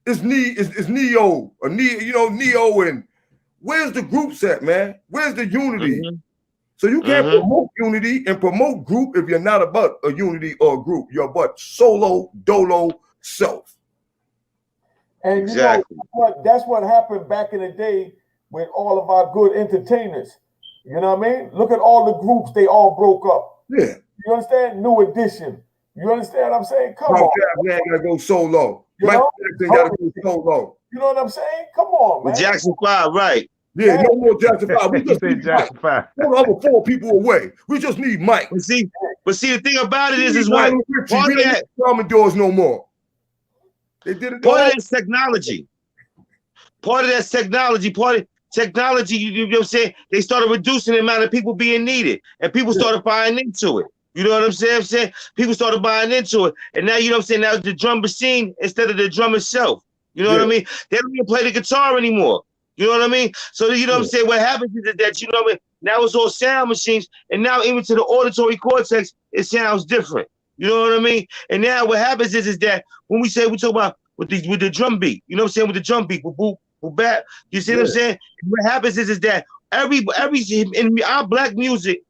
It's Neo, or Neo, and where's the groups at, man? Where's the unity? So you can't promote unity and promote group if you're not about a unity or a group. You're about solo, dolo, self. And you know that's what happened back in the day with all of our good entertainers. You know what I mean? Look at all the groups, they all broke up. Yeah. You understand? New Edition. You understand what I'm saying? Come on. Man gotta go solo. Mike Jackson gotta go solo. You know what I'm saying? Come on, man. Jackson 5, right. Yeah, no more Jackson 5. We just need Jackson 5. We're over 4 people away. We just need Mike. But see, the thing about it is what part of that Commodores no more. They did it. Part of that's technology. Part of that's technology. Part of technology, you know what I'm saying? They started reducing the amount of people being needed, and people started buying into it. You know what I'm saying? People started buying into it, and now, you know what I'm saying, now the drum machine instead of the drum itself. You know what I mean? They don't even play the guitar anymore. You know what I mean? So, you know what I'm saying? What happens is that, you know what I mean? Now it's all sound machines, and now even to the auditory cortex, it sounds different. You know what I mean? And now what happens is that when we talk about with the drum beat, you know what I'm saying? With the drum beat, boop, boop, boop, back. You see what I'm saying? What happens is that every in our black music,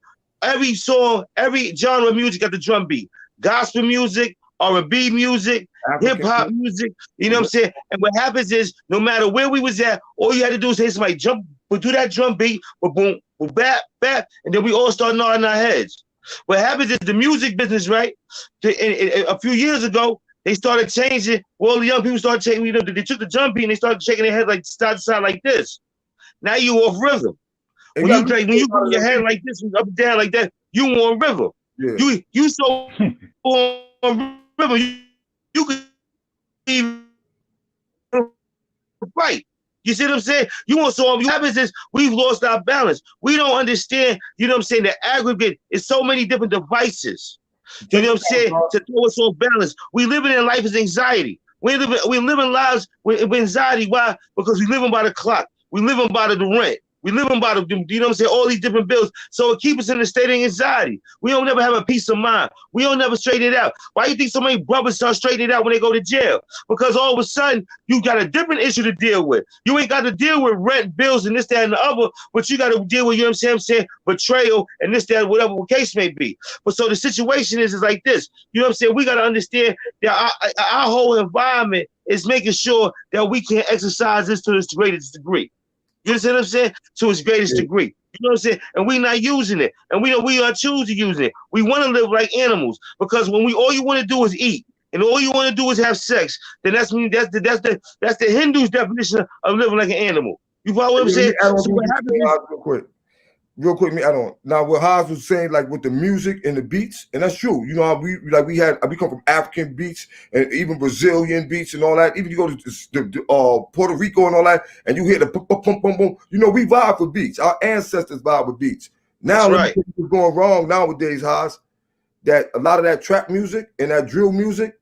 every song, every genre of music got the drum beat. Gospel music, R&B music, hip hop music, you know what I'm saying? And what happens is, no matter where we was at, all you had to do is say somebody jump, but do that drum beat, but boom, boom, bap, bap, and then we all start nodding our heads. What happens is the music business, right? A few years ago, they started changing. All the young people started changing. You know, they took the drum beat and they started shaking their head like side to side like this. Now you off rhythm. When you put your head like this, up and down like that, you on rhythm. Yeah. You so on rhythm. You could even right. You see what I'm saying? You want so what happens is we've lost our balance. We don't understand, you know what I'm saying, the aggregate is so many different devices. You know what I'm saying? To throw us off balance. We living in life as anxiety. We living lives with anxiety. Why? Because we living by the clock. We living by the rent. We living by the, you know what I'm saying, all these different bills. So it keeps us in a state of anxiety. We don't never have a peace of mind. We don't never straighten it out. Why do you think so many brothers start straightening it out when they go to jail? Because all of a sudden, you got a different issue to deal with. You ain't got to deal with rent, bills, and this, that, and the other, but you got to deal with, you know what I'm saying, betrayal, and this, that, whatever the case may be. But so the situation is like this. You know what I'm saying? We got to understand that our whole environment is making sure that we can exercise this to its greatest degree. You understand what I'm saying? To its greatest degree. You know what I'm saying? And we not using it. And we are choosing using it. We want to live like animals, because when all you want to do is eat, and all you want to do is have sex, then that's the Hindu's definition of living like an animal. You follow what I'm saying? So what happens real quick, I don't. Now, what Haas was saying, like with the music and the beats, and that's true. You know, we come from African beats and even Brazilian beats and all that. Even you go to Puerto Rico and all that, and you hear the boom, boom, boom, boom. You know, we vibe with beats. Our ancestors vibe with beats. Now, what's going wrong nowadays, Haas, that a lot of that trap music and that drill music,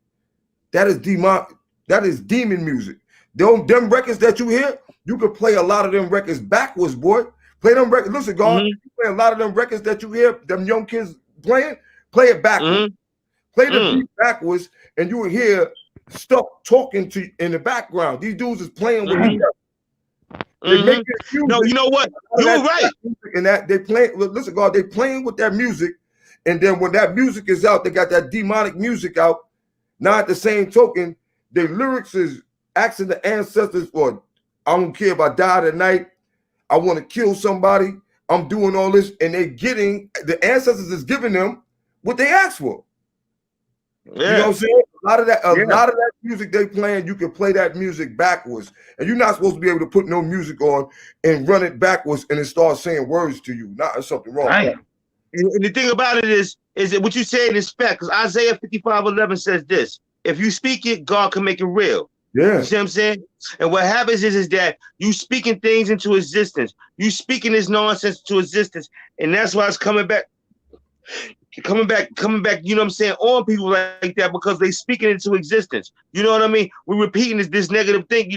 that is demon music. Them records that you hear, you could play a lot of them records backwards, boy. Play them records. Listen, God, you play a lot of them records that you hear, them young kids playing. Play it backwards. Mm-hmm. Play the beat backwards, and you will hear stuff talking to in the background. These dudes is playing with each other. They make this music. No, you know what? You're right. And that they play. Listen, God, they playing with that music, and then when that music is out, they got that demonic music out. Now at the same token, their lyrics is asking the ancestors for, I don't care if I die tonight, I want to kill somebody, I'm doing all this, and they getting, the ancestors is giving them what they asked for. Yeah. You know what I'm saying? A lot of that music they playing, you can play that music backwards. And you're not supposed to be able to put no music on and run it backwards and it starts saying words to you. There's something wrong. And the thing about it is that what you saying is fact, because Isaiah 55:11 says this: if you speak it, God can make it real. Yeah. You see what I'm saying? And what happens is that you speaking things into existence. You speaking this nonsense to existence. And that's why it's coming back, you know what I'm saying, on people like that, because they speaking into existence. You know what I mean? We're repeating this negative thing,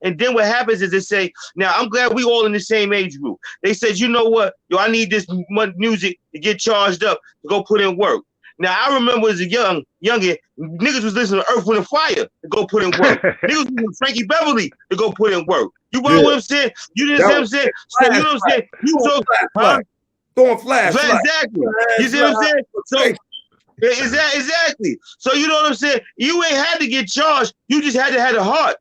and then what happens is they say, now I'm glad we all in the same age group. They said, you know what, yo, I need this music to get charged up to go put in work. Now I remember as a youngin, niggas was listening to Earth, Wind, and Fire to go put in work. Niggas was listening to Frankie Beverly to go put in work. You know what I'm saying? You didn't see what I'm saying? So you know what I'm saying? You so throwing flash. Exactly. You see what I'm saying? So exactly. So you know what I'm saying? You ain't had to get charged. You just had to have a heart.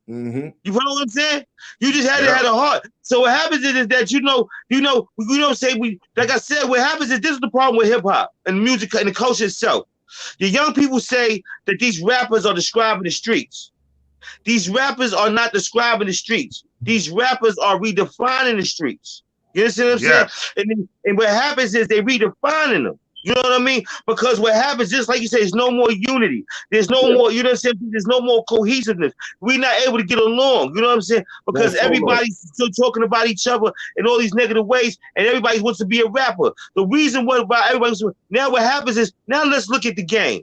Mm-hmm. You follow what I'm saying? You just had to have a heart. So what happens is that like I said, what happens is this is the problem with hip hop and music and the culture itself. The young people say that these rappers are describing the streets. These rappers are not describing the streets. These rappers are redefining the streets. You understand what I'm saying? And what happens is they redefining them. You know what I mean? Because what happens, just like you say, there's no more unity. There's no more, you know what I'm saying? There's no more cohesiveness. We're not able to get along. You know what I'm saying? Because everybody's still talking about each other in all these negative ways, and everybody wants to be a rapper. The reason why everybody's now what happens is, now let's look at the game.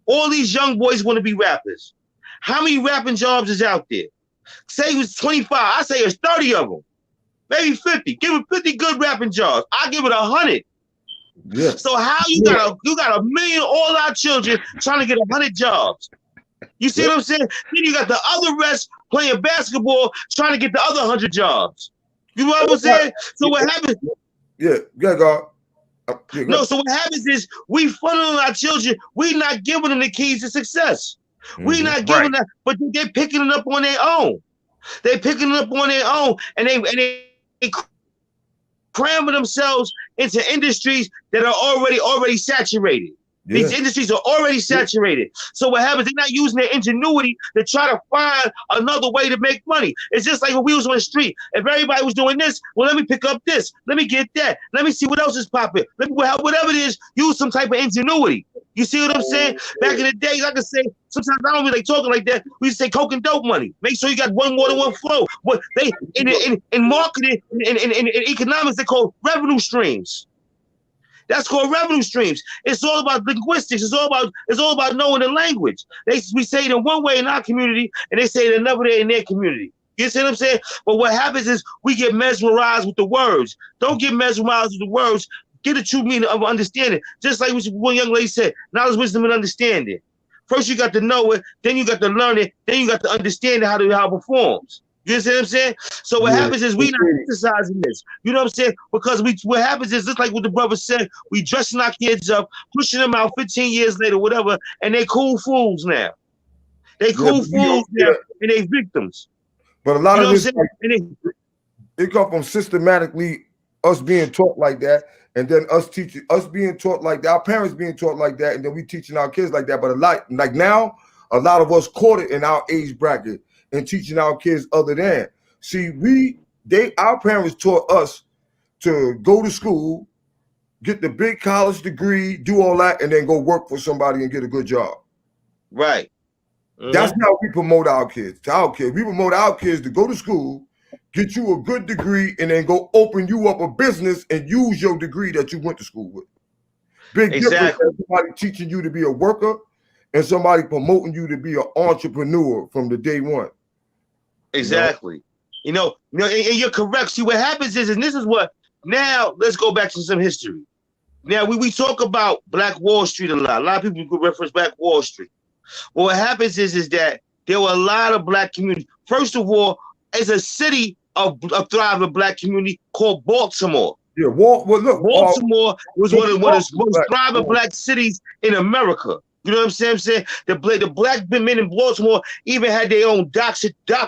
All these young boys want to be rappers. How many rapping jobs is out there? Say it was 25. I say it's 30 of them. Maybe 50. Give it 50 good rapping jobs. I give it 100. Yeah. So how you got a million all our children trying to get 100 jobs? You see what I'm saying? Then you got the other rest playing basketball trying to get the other 100 jobs. You know what I'm saying? So what happens? God. No, so what happens is we funneling our children. We not giving them the keys to success. We not giving them, but they're picking it up on their own. They picking it up on their own, and they cramming themselves into industries that are already saturated. These industries are already saturated. So what happens, they're not using their ingenuity to try to find another way to make money. It's just like when we was on the street. If everybody was doing this, well, let me pick up this. Let me get that. Let me see what else is popping. Let me, whatever it is, use some type of ingenuity. You see what I'm saying? Back in the day, like I say, sometimes I don't really like talking like that. We used to say coke and dope money. Make sure you got one more than one flow. What they in marketing, in economics, they call revenue streams. That's called revenue streams. It's all about linguistics. It's all about knowing the language. We say it in one way in our community, and they say it another way in their community. You see what I'm saying? But what happens is we get mesmerized with the words. Don't get mesmerized with the words. Get a true meaning of understanding. Just like what one young lady said, knowledge, wisdom, and understanding. First you got to know it, then you got to learn it, then you got to understand how it performs. You see what I'm saying? So what happens is we not exercising this. You know what I'm saying? Because what happens is, just like what the brother said, we dressing our kids up, pushing them out 15 years later, whatever, and they cool fools now. They cool fools now, and they victims. But a lot of this, it come from systematically us being taught like that, and then us being taught like that, our parents being taught like that, and then we teaching our kids like that. But a lot of us caught it in our age bracket and teaching our kids other than. See, our parents taught us to go to school, get the big college degree, do all that, and then go work for somebody and get a good job. Right. That's how we promote our kids. To our kids, we promote our kids to go to school, get you a good degree, and then go open you up a business and use your degree that you went to school with. Big difference than somebody teaching you to be a worker and somebody promoting you to be an entrepreneur from the day one. Exactly. You know, and you're correct. See, what happens is, and this is what, now let's go back to some history. Now we talk about Black Wall Street a lot. A lot of people reference Black Wall Street. Well, what happens is that there were a lot of black communities. First of all, it's a city of thriving black community called Baltimore. Yeah, well, look, Baltimore was one of the most thriving black cities in America. You know what I'm saying? The black men in Baltimore even had their own dock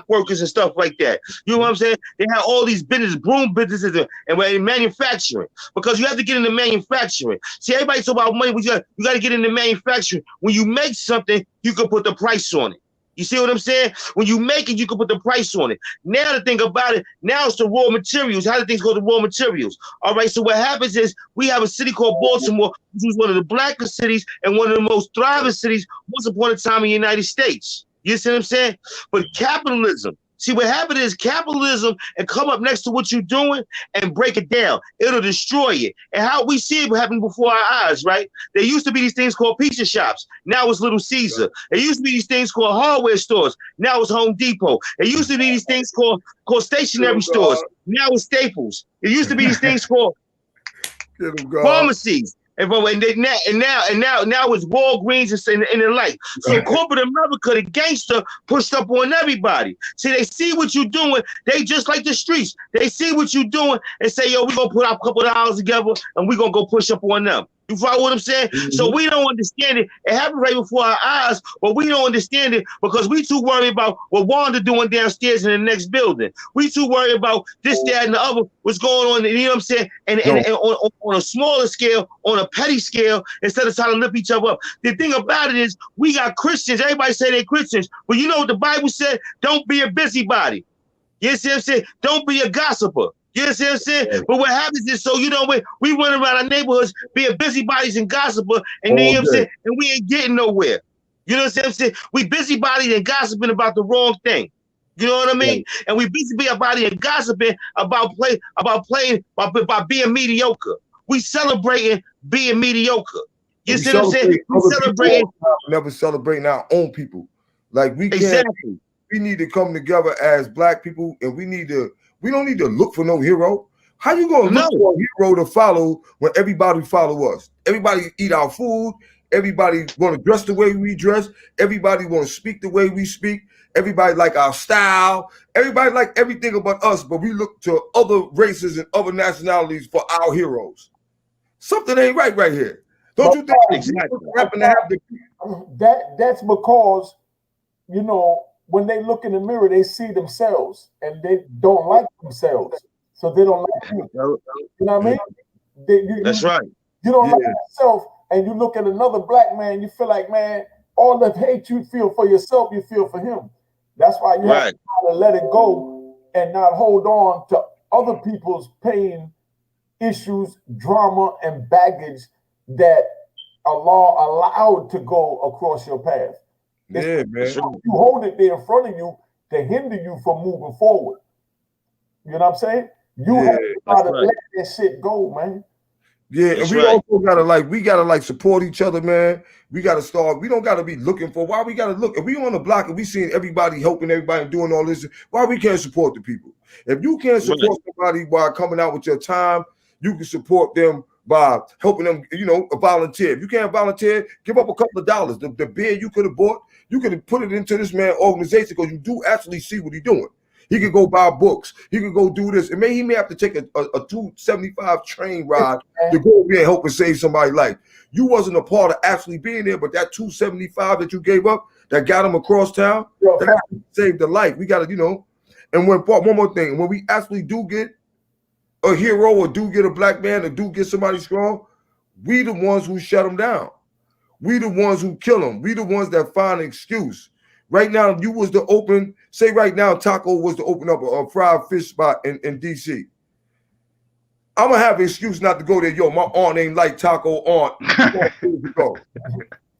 workers and stuff like that. You know what I'm saying? They had all these businesses, broom businesses, and manufacturing. Because you have to get into manufacturing. See, everybody talk about money, but you got to get into manufacturing. When you make something, you can put the price on it. You see what I'm saying? When you make it, you can put the price on it. Now the thing about it, now it's the raw materials. How do things go to raw materials? All right, so what happens is we have a city called Baltimore, which was one of the blackest cities and one of the most thriving cities once upon a time in the United States. You see what I'm saying? But capitalism, see what happened is capitalism and come up next to what you're doing and break it down. It'll destroy it. And how we see it happen before our eyes, right? There used to be these things called pizza shops. Now it's Little Caesar. There used to be these things called hardware stores. Now it's Home Depot. There used to be these things called stationery stores. Now it's Staples. There used to be these things called pharmacies. And now it's Walgreens and the like. So corporate America, the gangster, pushed up on everybody. See, they see what you're doing. They just like the streets. They see what you're doing and say, yo, we're going to put our couple of dollars together and we're going to go push up on them. You follow what I'm saying? Mm-hmm. So we don't understand it. It happened right before our eyes, but we don't understand it because we too worried about what Wanda doing downstairs in the next building. We too worried about this, that, and the other, what's going on, you know what I'm saying? And on a smaller scale, on a petty scale, instead of trying to lift each other up. The thing about it is we got Christians. Everybody say they're Christians, but you know what the Bible said? Don't be a busybody. You see what I'm saying? Don't be a gossiper. You know what I'm saying? But what happens is, so you know, we run around our neighborhoods being busybodies and gossiper, and then, you know what I'm saying? And we ain't getting nowhere. You know what I'm saying? We busybodies and gossiping about the wrong thing. You know what I mean? Yeah. And we busybodies and gossiping about being mediocre. We celebrating being mediocre. You see what I'm saying? We celebrating. Never celebrating our own people. Like we can't. Exactly. We need to come together as black people, and we don't need to look for no hero. How you gonna look for a hero to follow when everybody follow us? Everybody eat our food. Everybody want to dress the way we dress. Everybody want to speak the way we speak. Everybody like our style. Everybody like everything about us, but we look to other races and other nationalities for our heroes. Something ain't right here. Don't you think? Exactly. That's because, you know, when they look in the mirror, they see themselves and they don't like themselves. So they don't like you. You know what I mean? That's right. You don't like yourself, and you look at another black man, you feel like, man, all the hate you feel for yourself, you feel for him. That's why you have to try to let it go and not hold on to other people's pain, issues, drama, and baggage that Allah allowed to go across your path. Yeah, man. You hold it there in front of you to hinder you from moving forward. You know what I'm saying? You have to try to let that shit go, man. Yeah, and we also gotta support each other, man. We gotta start. We don't gotta be looking for why we gotta look. If we on the block and we seeing everybody helping everybody and doing all this, why we can't support the people? If you can't support somebody by coming out with your time, you can support them by helping them, you know, volunteer. If you can't volunteer, give up a couple of dollars. The beer you could have bought, you could have put it into this man's organization because you do actually see what he's doing. He could go buy books. He could go do this. And he may have to take a $275 train ride to go over there and help and save somebody's life. You wasn't a part of actually being there, but that $275 that you gave up, that got him across town, that saved the life. We got to, you know, and one more thing, when we actually do get a hero or do get a black man or do get somebody strong, we the ones who shut them down. We the ones who kill them. We the ones that find an excuse. Right now, if you was to open, say right now, Taco was to open up a fried fish spot in D.C. I'm going to have an excuse not to go there. Yo, my aunt ain't like Taco aunt.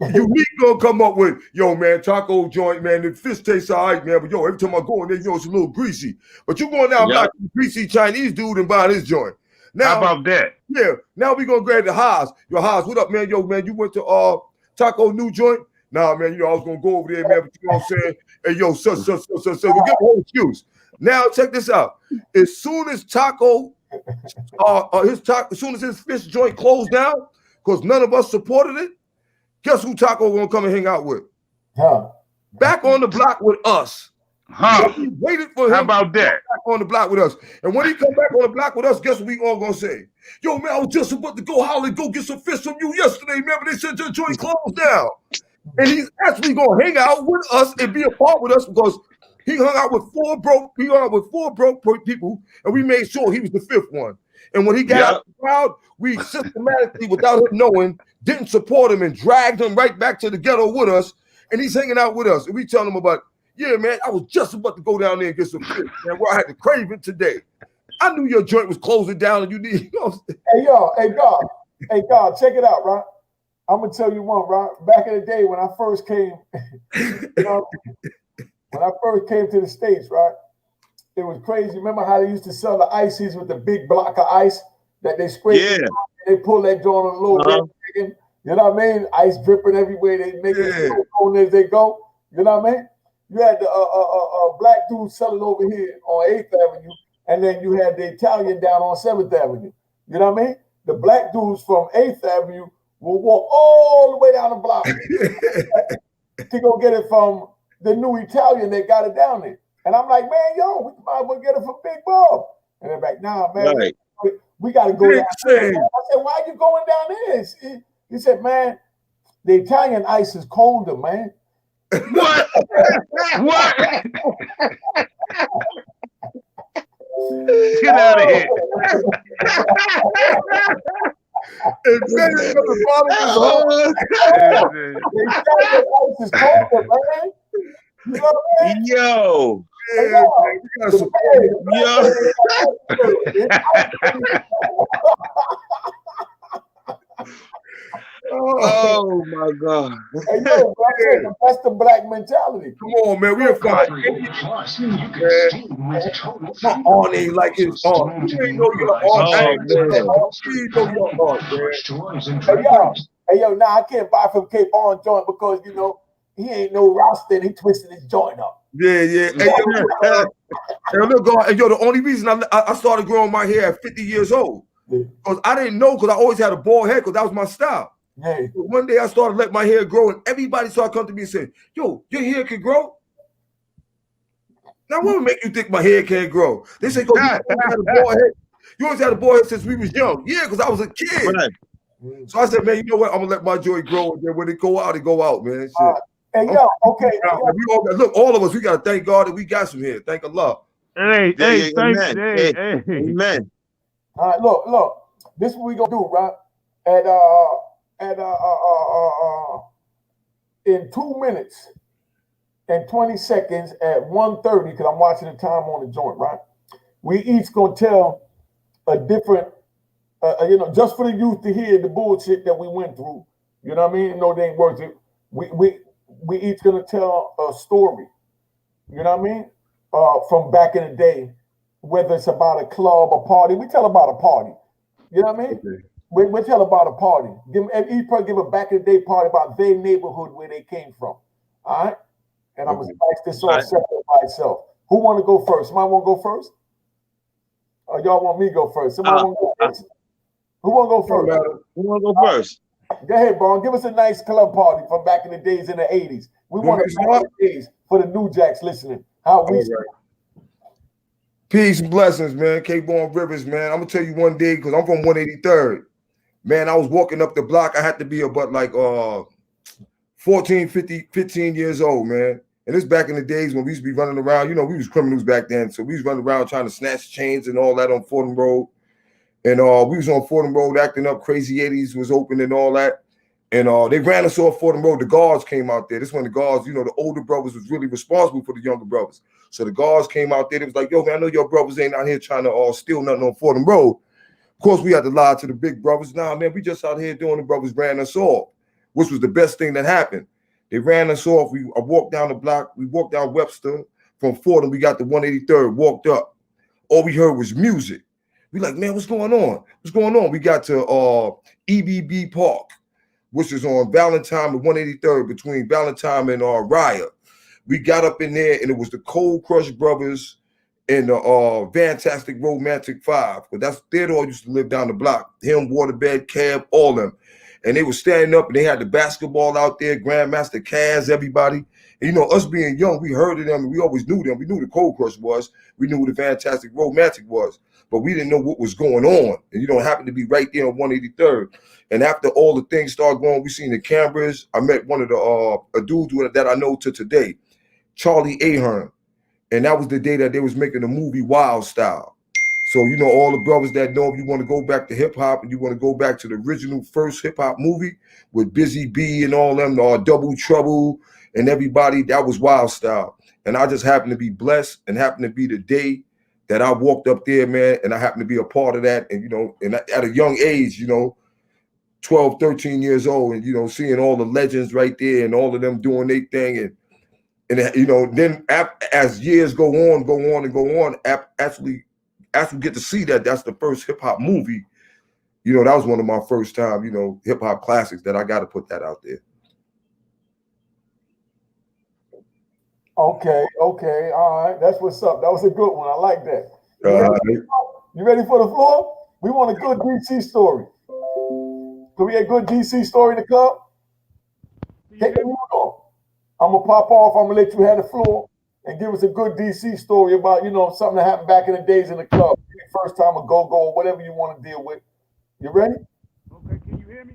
You need to come up with, yo, man, taco joint, man, the fish tastes all right, man, but yo, every time I go in there, yo, it's a little greasy. But you going down like a greasy Chinese dude and buying his joint. Now, how about that? Yeah, now we going to grab the Haas. Yo, Haas, what up, man? Yo, man, you went to Taco New Joint? Nah, man, you know, I was going to go over there, man, but you know what I'm saying? Hey, yo, so, we get a whole excuse. Now, check this out. As soon as Taco as soon as his fish joint closed down, because none of us supported it, guess who Taco gonna come and hang out with? Huh. Back on the block with us. Huh? We waited for him How about to that? come back on the block with us. And when he come back on the block with us, guess what we all gonna say? Yo, man, I was just about to go holler and go get some fish from you yesterday. Remember they said your joint closed down. And he's actually gonna hang out with us and be a part with us because he hung out with four broke people, and we made sure he was the fifth one. And when he got out of the crowd, we systematically, without him knowing, didn't support him and dragged him right back to the ghetto with us. And he's hanging out with us. And we tell him about, yeah, man, I was just about to go down there and get some fish, man. Well, I had to crave it today. I knew your joint was closing down and you need, you know. Hey, y'all, hey, God, check it out, right? I'm gonna tell you one, right? Back in the day when I first came, you know, when I first came to the States, right? It was crazy. Remember how they used to sell the ices with the big block of ice that they spray? Yeah. They pull that joint on a little bit. You know what I mean? Ice dripping everywhere. They make it so as they go. You know what I mean? You had the black dude selling over here on 8th Avenue, and then you had the Italian down on 7th Avenue. You know what I mean? The black dudes from 8th Avenue will walk all the way down the block to go get it from the new Italian that got it down there. And I'm like, man, yo, we might as well get it from Big Bob. And they're like, nah, man, we got to go down there. I said, why are you going down there? He said, man, the Italian ice is colder, man. What? What? Get out of here. The Italian ice is colder, man. You know what I mean? Yo. Oh my God. Hey, yo, bro, that's the black mentality. Come on, man. We're fine. On ain't like his on. You ain't know your on. Hey, yo, nah, I can't buy from Cape On joint because, you know, he ain't no roster and he twisted his joint up. Yeah. Hey, yo, the only reason I started growing my hair at 50 years old, because I didn't know, because I always had a bald head, because that was my style. Yeah. So one day I started letting my hair grow, and everybody started coming to me and saying, yo, your hair can grow? Now, what would make you think my hair can't grow? They say, because you always had a bald head. You always had a bald head since we was young. Yeah, because I was a kid. Right. So I said, man, you know what? I'm going to let my joy grow, and then when it go out, man. Hey, yo, okay. Look, all of us, we got to thank God that we got some hair. Thank Allah. Hey, amen. All right, look. This is what we going to do, right? In 2 minutes and 20 seconds at 1:30, because I'm watching the time on the joint, right? We each gonna tell a different, just for the youth to hear the bullshit that we went through. You know what I mean? No, they ain't worth it. We each gonna tell a story. You know what I mean? From back in the day, whether it's about a club, a party. We tell about a party. You know what I mean? Okay. We tell about a party. Each person give a back in the day party about their neighborhood where they came from. All right? And I'm going to slice this off separate by itself. Who want to go first? Somebody want to go first? Or y'all want me to go first? Somebody want to go first? Who want to go first? Who want to go first? Go ahead, Bron. Give us a nice club party from back in the days in the 80s. We want to back in the days for the new jacks listening. How we Peace and blessings, man. K-Born Rivers, man. I'm going to tell you one day, because I'm from 183rd. Man, I was walking up the block. I had to be about like 15 years old, man. And this back in the days when we used to be running around. You know, we was criminals back then. So we was running around trying to snatch chains and all that on Fordham Road. And we was on Fordham Road acting up. Crazy 80s was open and all that. And they ran us off Fordham Road. The guards came out there. This when the guards, you know, the older brothers was really responsible for the younger brothers. So the guards came out there. It was like, yo, man, I know your brothers ain't out here trying to steal nothing on Fordham Road. Of course, we had to lie to the big brothers. Nah, man, we just out here doing the brothers ran us off, which was the best thing that happened. They ran us off. I walked down the block. We walked down Webster from Fordham. We got to 183rd, walked up. All we heard was music. We like, man, what's going on? What's going on? We got to EBB Park, which is on Valentine and 183rd between Valentine and Raya. We got up in there, and it was the Cold Crush Brothers in the Fantastic Romantic Five, because they all used to live down the block. Him, Waterbed, Cab, all them. And they were standing up and they had the basketball out there, Grandmaster Kaz, everybody. And, you know, us being young, we heard of them and we always knew them. We knew who the Cold Crush was. We knew who the Fantastic Romantic was. But we didn't know what was going on. And you don't happen to be right there on 183rd. And after all the things started going, we seen the cameras. I met one of the a dude that I know to today, Charlie Ahern. And that was the day that they was making the movie Wild Style. So, you know, all the brothers that know, if you want to go back to hip hop and you want to go back to the original first hip hop movie with Busy B and all them, Double Trouble and everybody, that was Wild Style. And I just happened to be blessed and happened to be the day that I walked up there, man, and I happened to be a part of that. And, you know, and at a young age, you know, 12, 13 years old, and, you know, seeing all the legends right there and all of them doing their thing. And you know, then as years go on, actually get to see that's the first hip hop movie. You know, that was one of my first time, you know, hip hop classics that I got to put that out there. Okay, all right. That's what's up. That was a good one. I like that. You ready for the floor? We want a good DC story. Can we get a good DC story to come? Take the mute off. I'm gonna pop off. I'm gonna let you have the floor and give us a good DC story about, you know, something that happened back in the days in the club. First time a go-go, whatever you want to deal with. You ready? Okay, can you hear me?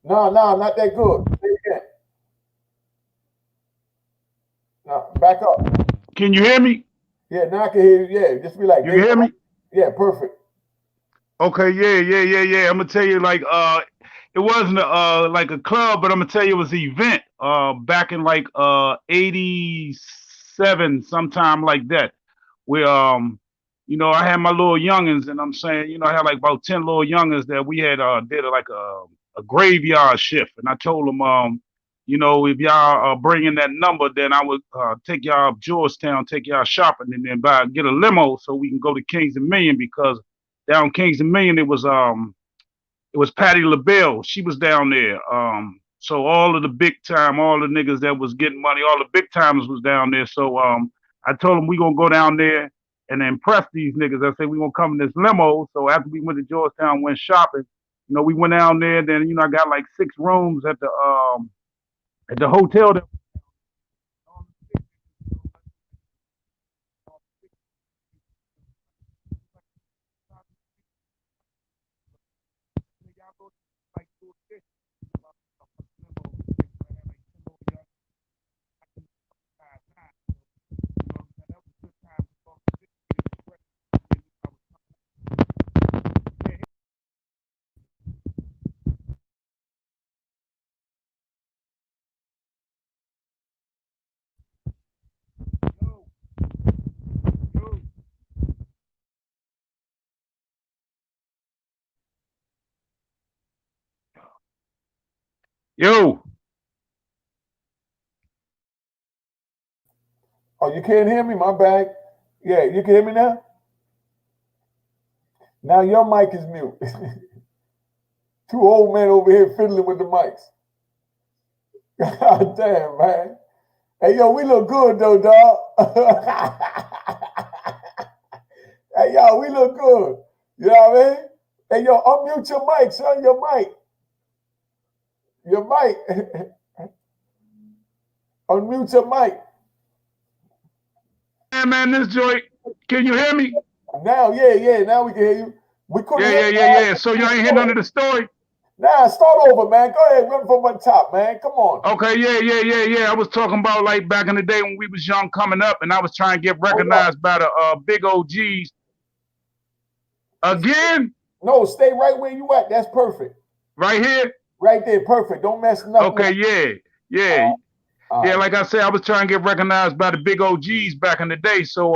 No, not that good. Say it again. No, back up. Can you hear me? Yeah, now I can hear you. Yeah, just be like, you hear me? Yeah, perfect. Okay, yeah. I'm gonna tell you, like, it wasn't like a club, but I'm gonna tell you it was an event back in like 87, sometime like that, where you know, I had my little youngins, and I'm saying, you know, I had like about 10 little youngins that we had did like a graveyard shift, and I told them, you know, if y'all bring in that number, then I would take y'all up Georgetown, take y'all shopping, and then get a limo so we can go to Kings and Million, because down Kings and Million it was Patti LaBelle. She was down there. So all of the big time, all the niggas that was getting money, all the big timers was down there. So I told them we gonna go down there and impress these niggas. I said we gonna come in this limo. So after we went to Georgetown, went shopping, you know, we went down there. Then, you know, I got like 6 rooms at the hotel. Yo. Oh, you can't hear me? My bad. Yeah, you can hear me now? Now your mic is mute. 2 old men over here fiddling with the mics. God damn, man. Hey, yo, we look good, though, dog. Hey, yo, we look good. You know what I mean? Hey, yo, unmute your mic, son. Your mic. Unmute your mic. Yeah, man, this joint. Can you hear me? Now, yeah. Now we can hear you. We couldn't Yeah. So you ain't hear none of the story? Nah, start over, man. Go ahead, run from the top, man. Come on. Okay, yeah. I was talking about like back in the day when we was young coming up, and I was trying to get recognized by the big OGs. Again? No, stay right where you at. That's perfect. Right here? Right there, perfect. Don't mess nothing up. Okay, yeah. Yeah, like I said, I was trying to get recognized by the big OGs back in the day. So,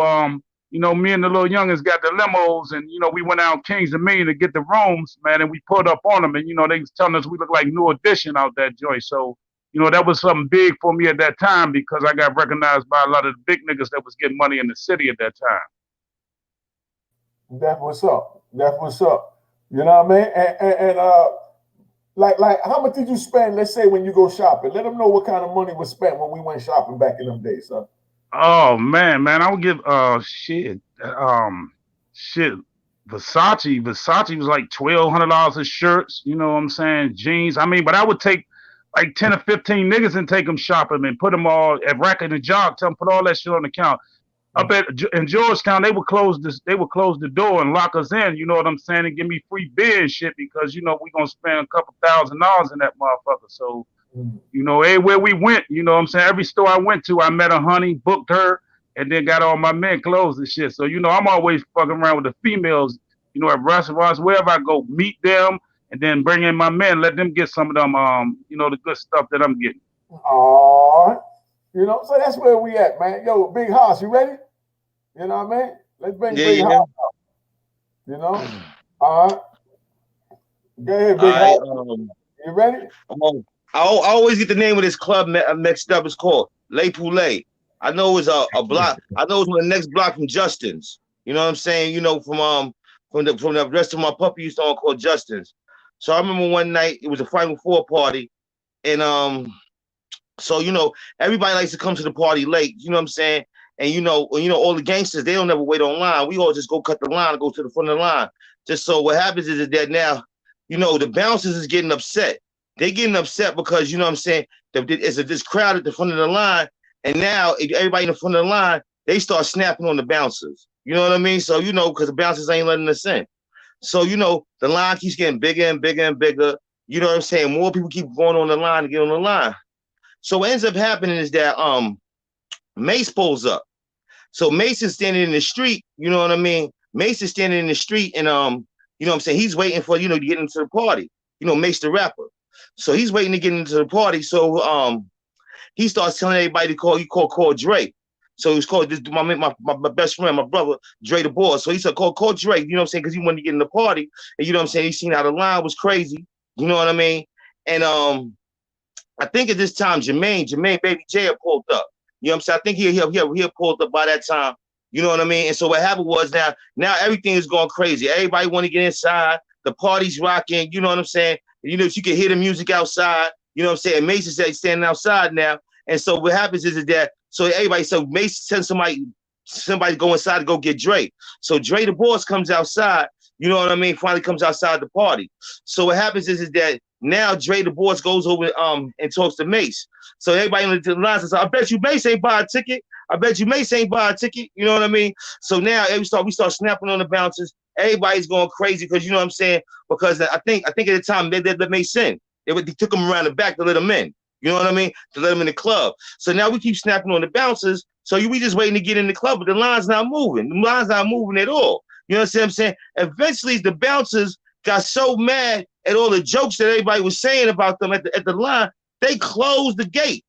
you know, me and the little youngins got the limos, and, you know, we went out Kings and Million to get the rooms, man, and we pulled up on them, and, you know, they was telling us we look like New Edition out that joint. So, you know, that was something big for me at that time, because I got recognized by a lot of the big niggas that was getting money in the city at that time. That's what's up. You know what I mean? And like how much did you spend, let's say, when you go shopping? Let them know what kind of money was spent when we went shopping back in them days, son. Oh, man, I would give, shit. shit, Versace was like $1,200 of shirts. You know what I'm saying? Jeans. I mean, but I would take like 10 or 15 niggas and take them shopping and put them all at Racket and Jog. Tell them put all that shit on the count. Up in Georgetown, they would close the door and lock us in. You know what I'm saying? And give me free beer and shit because you know we gonna spend a couple $1,000 in that motherfucker. So, you know, everywhere we went, you know what I'm saying? Every store I went to, I met a honey, booked her, and then got all my men clothes and shit. So, you know, I'm always fucking around with the females, you know, at restaurants, wherever I go, meet them, and then bring in my men, let them get some of them, you know, the good stuff that I'm getting. All right. You know, so that's where we at, man. Yo, Big Hoss, you ready? You know what I mean? Let's bring Big Hoss up. You know? All right. Go ahead, Big Hoss. You ready? I always get the name of this club mixed up. It's called Le Poulet. I know it's a block. I know it's on the next block from Justin's. You know what I'm saying? You know, from the rest of my puppy used to called Justin's. So I remember one night it was a Final Four party, and so you know everybody likes to come to the party late. You know what I'm saying? And you know all the gangsters, they don't never wait on line. We all just go cut the line and go to the front of the line. Just so what happens is that now, you know, the bouncers is getting upset. They getting upset because, you know what I'm saying, it's this crowd at the front of the line, and now everybody in the front of the line, they start snapping on the bouncers. You know what I mean? So, you know, because the bouncers ain't letting us in. So, you know, the line keeps getting bigger and bigger and bigger. You know what I'm saying? More people keep going on the line to get on the line. So what ends up happening is that Mace pulls up. So Mace is standing in the street, you know what I mean? Mace is standing in the street, and you know what I'm saying, he's waiting for, you know, to get into the party. You know, Mace the rapper. So he's waiting to get into the party. So he starts telling everybody to call Dre. So he's called my best friend, my brother, Dre the boss. So he said, call Dre, you know what I'm saying? Because he wanted to get in the party. And you know what I'm saying? He seen how the line was crazy. You know what I mean? And I think at this time, Jermaine Baby J had pulled up. You know what I'm saying? I think he had pulled up by that time. You know what I mean? And so what happened was now everything is going crazy. Everybody want to get inside. The party's rocking. You know what I'm saying? You know, you can hear the music outside. You know what I'm saying? Mason said he's standing outside now. And so what happens is that, so Mason sends somebody go inside to go get Dre. So Dre the boss comes outside. You know what I mean? Finally comes outside the party. So what happens is that now Dre the boss goes over and talks to Mace. So everybody on the line says, I bet you Mace ain't buy a ticket. I bet you Mace ain't buy a ticket. You know what I mean? So now we start snapping on the bouncers. Everybody's going crazy because, you know what I'm saying? Because I think at the time they let Mace in. They took him around the back to let him in. You know what I mean? To let him in the club. So now we keep snapping on the bouncers. So we just waiting to get in the club, but the line's not moving. The line's not moving at all. You know what I'm saying? Eventually the bouncers got so mad at all the jokes that everybody was saying about them at the line, they closed the gate.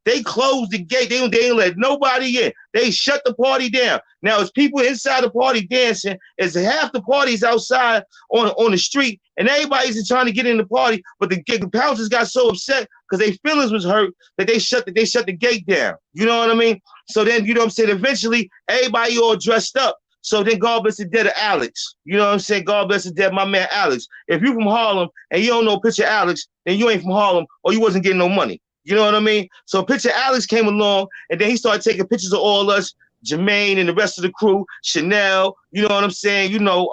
They closed the gate. They didn't let nobody in. They shut the party down. Now, it's people inside the party dancing. As half the party's outside on the street, and everybody's trying to get in the party. But the bouncers got so upset because their feelings was hurt that they shut the gate down. You know what I mean? So then, you know what I'm saying? Eventually, everybody all dressed up. So then God bless the dead of Alex. You know what I'm saying? God bless the dead, my man Alex. If you from Harlem and you don't know picture Alex, then you ain't from Harlem or you wasn't getting no money. You know what I mean? So picture Alex came along and then he started taking pictures of all us, Jermaine and the rest of the crew, Chanel, you know what I'm saying? You know,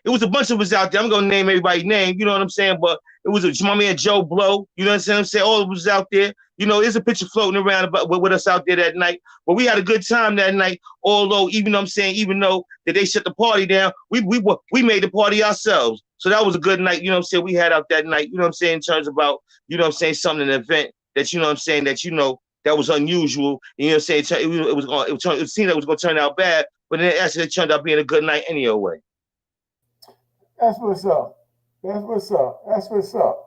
it was a bunch of us out there. I'm going to name everybody's name, you know what I'm saying? But it was my man Joe Blow, you know what I'm saying? All of us out there. You know, there's a picture floating around with us out there that night. But we had a good time that night, although, even though that they shut the party down, we made the party ourselves. So that was a good night, you know what I'm saying, we had out that night, you know what I'm saying, in terms about, you know what I'm saying, something, an event that, you know what I'm saying, that, you know, that was unusual. You know what I'm saying, it seemed like it was going to turn out bad, but then actually it turned out being a good night anyway. That's what's up. That's what's up. That's what's up.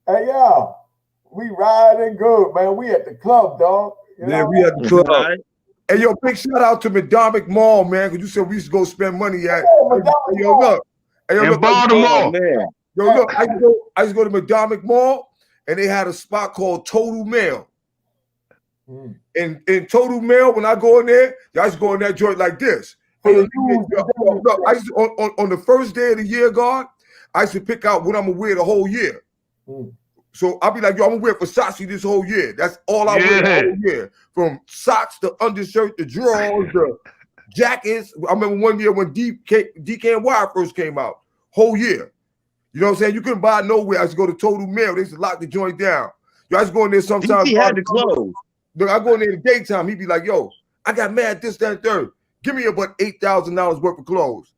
Hey, y'all. We riding good, man. We at the club, dog. Yeah, we at the club. Right. Hey, yo, big shout out to McDermott Mall, man, because you said we used to go spend money at. Yo, look. Hey, yo, look. Baltimore. Man. Yo, look, I used to go to McDermott Mall, and they had a spot called Total Mail. In Total Mail, when I go in there, I used to go in that joint like this. Hey, look, I used to, on the first day of the year, God, I used to pick out what I'm going to wear the whole year. So I'll be like, yo, I'm gonna wear Versace this whole year. That's all I wear the whole year. From socks to undershirt to drawers to jackets. I remember one year when DKNY first came out, whole year. You know what I'm saying? You couldn't buy it nowhere. I used to go to Total Mail. They used to lock the joint down. Yo, I used to go in there sometimes. DC had the clothes. Look, I go in there in the daytime. He'd be like, yo, I got mad this, that, and third. Give me about $8,000 worth of clothes.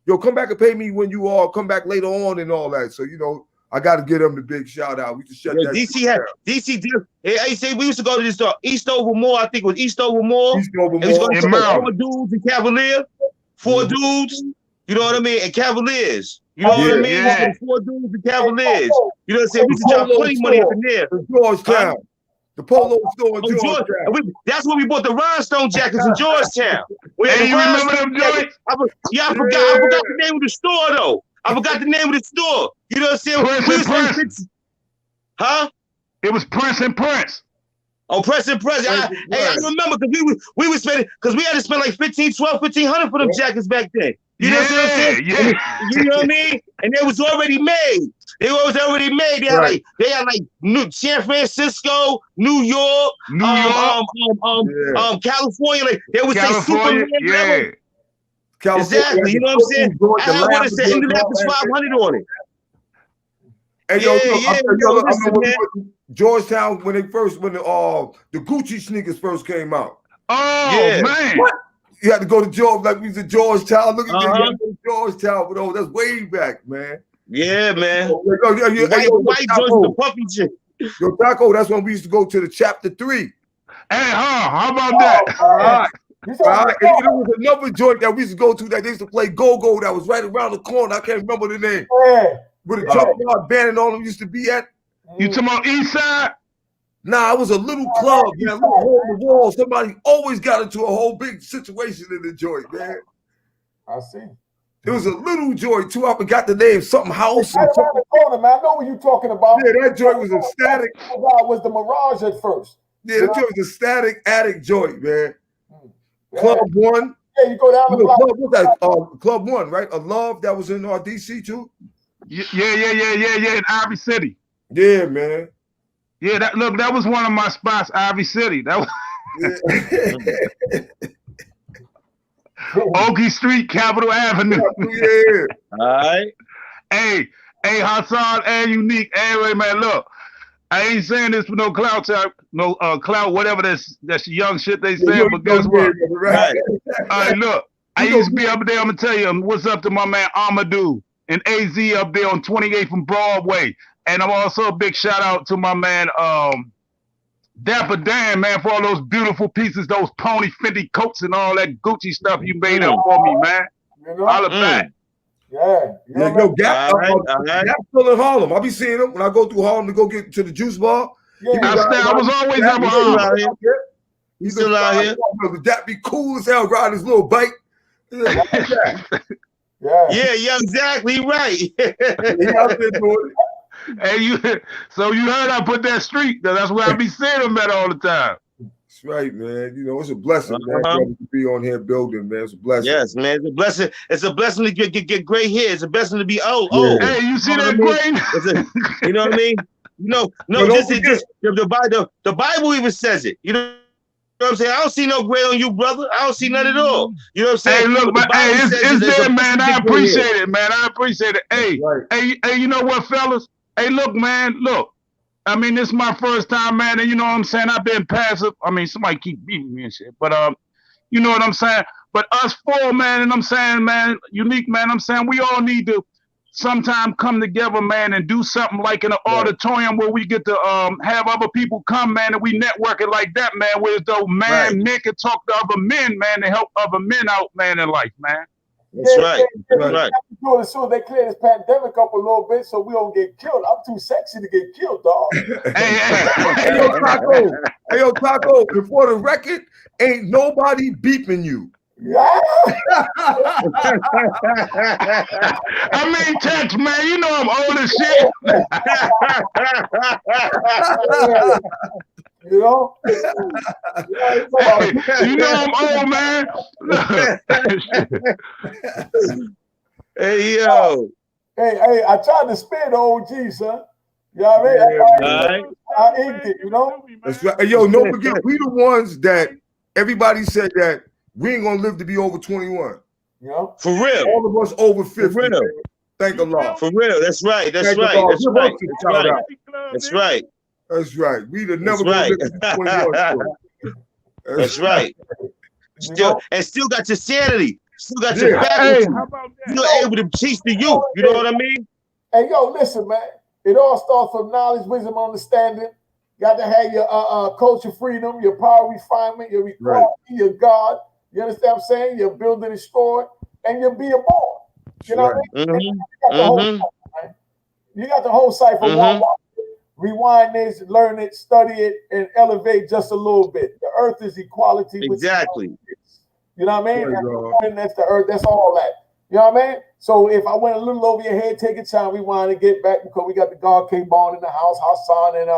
Yo, come back and pay me when you all come back later on and all that. So, you know, I got to give them the big shout out. We just shut that DC had DC did. I say we used to go to this store, Eastover Mall. I think it was Eastover Mall. Eastover And we used to go Mall. to 4 dudes and Cavalier, 4 dudes. You know what I mean? And Cavaliers. You know what I mean? Yeah. 4 dudes and Cavaliers. You know what I'm saying? We used to drop plenty money up in there. Georgetown. The Polo store in Georgetown. That's when we bought the rhinestone jackets in Georgetown. Hey, you remember them joints? I forgot the name of the store though. I forgot the name of the store. You know what I'm saying? Prince. Huh? It was Prince and Prince. Oh, Prince and Prince. I remember because we was spending because we had to spend like $1,500 for them jackets back then. You know what I'm saying? Yeah. You know what I mean? And they was already made. They was already made. They had like San Francisco, New York, California. Like they would say Superman. Yeah. Exactly. You know what I'm saying? I would have said Indianapolis 500 on it. Hey, yo, I remember Georgetown when the Gucci sneakers first came out. Oh man. What? You had to go to George, like we was at Georgetown. Look at that, Georgetown, but that's way back, man. Yeah, man. White George, the puffy chick. Yo, Taco, that's when we used to go to the chapter 3. Hey, how about that? All right. And there was another joint that we used to go to that they used to play go-go that was right around the corner. I can't remember the name. Yeah. Where the junkyard band and all them used to be at. You talking about East Side? Nah, it was a little club, man. A little hole in the wall. Somebody always got into a whole big situation in the joint, man. I see. It was a little joint too. I forgot the name. Something house. Right around the corner, man. I know what you're talking about. Yeah, that joint was a static. Was the Mirage at first? Yeah, that joint was a static attic joint, man. Club 1. Yeah, you go down the block. What's that? Club 1, right? A Love that was in DC too. Yeah, in Ivy City. Yeah, man. Yeah, that was one of my spots, Ivy City. That was Okie Street, Capitol Avenue. Yeah. All right. Hey, Hassan and Unique. Anyway, man, look, I ain't saying this for no clout, clout, whatever that's young shit they say, but guess what? Right. All right, look, I used to be up there. I'm gonna tell you, what's up to my man Amadou and AZ up there on 28th from Broadway. And I'm also a big shout out to my man Dapper Dan, man, for all those beautiful pieces, those pony Fendi coats and all that Gucci stuff you made up for me, man. Holla back. Yeah. Gap still in Harlem. I be seeing him when I go through Harlem to go get to the juice bar. Yeah. I was always up Harlem. He's still out here. That be cool as hell riding his little bike. Yeah, exactly right. He out there doing it. Hey, so you heard I put that street. That's where I be seeing them at all the time. That's right, man. You know, it's a blessing, man, to be on here building, man. It's a blessing. Yes, man. It's a blessing. It's a blessing to get gray hair. It's a blessing to be old. Hey, you see that gray? You know what I mean? The Bible even says it. You know what I'm saying? I don't see no gray on you, brother. I don't see none at all. You know what I'm saying? Hey, look, it's there, man. I appreciate it, man. I appreciate it. Hey, you know what, fellas? Hey, look, man, look. I mean, this is my first time, man, and you know what I'm saying? I've been passive. I mean, somebody keep beating me and shit, but you know what I'm saying? But us four, man, and I'm saying, man, Unique, man, I'm saying we all need to sometime come together, man, and do something like in an auditorium where we get to have other people come, man, and we networking like that, man, where though men can talk to other men, man, and help other men out, man, in life, man. That's right. That's right. Do it as soon as they clear this pandemic up a little bit so we don't get killed. I'm too sexy to get killed, dog. Hey, yo, Taco, before the record, ain't nobody beeping you. Yeah. I mean, Tex, man, you know I'm old as shit. You know? You know I'm old, man. Hey, yo. Hey, I tried to spare the OG, son. You know what I mean? Yeah, All right. I inked it, you know? That's right. Hey, yo, don't forget, we the ones that everybody said that we ain't gonna live to be over 21. You know? For real. All of us over 50. real. Man. Thank Allah. For real. That's right. That's Thank right. Allah. That's Give right. us a That's shout right. out. That's right. That's right. We the never That's gonna right. live to be 21. So. That's right. Still got your sanity. Still got your Yeah. faculty. Hey, how about that? Still able to teach the youth. You know what I mean? Hey, yo, listen, man. It all starts from knowledge, wisdom, understanding. Got to have your culture freedom, your power refinement, your equality, your God. You understand what I'm saying? Your build and destroy, and you'll be a born. You know what I mean? You got the whole cipher, man. You got the whole cipher. Rewind this, learn it, study it, and elevate just a little bit. The earth is equality. Exactly. You know what I mean? Yeah, That's the earth. That's all that. You know what I mean? So if I went a little over your head, take your time, rewind and get back because we got the God K Bond in the house, Hassan and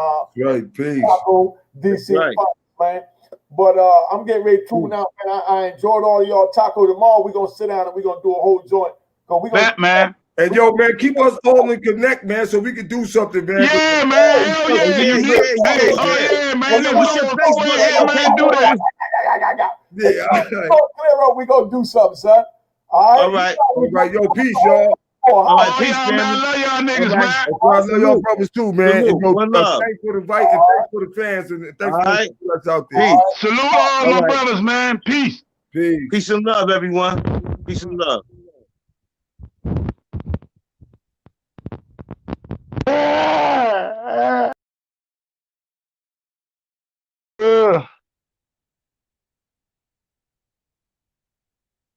right, peace. Taco, DC, right. man. But I'm getting ready to now, man. I enjoyed all of y'all. Taco, tomorrow we're gonna sit down and we're gonna do a whole joint. We gonna man. And yo, man, keep us all in connect, man, so we can do something, man. Yeah, man. Hell yeah. Yeah, You yeah, need, yeah, hey, yeah. oh yeah, man. Yeah, we should Facebook. Yeah, man. Do that. Yeah, all right. Clear up. We gonna do something, son. All right. All right, yo, peace, y'all. All right, Oh, peace, yeah, man. I family. love y'all niggas, man. That's why I love y'all brothers too, man. Salute. And, yo, One love. thanks for the invite and thanks for the fans and thanks All for right. us out there. Peace. Salute all my brothers, man. Peace. Peace. Peace and love, everyone. Peace and love.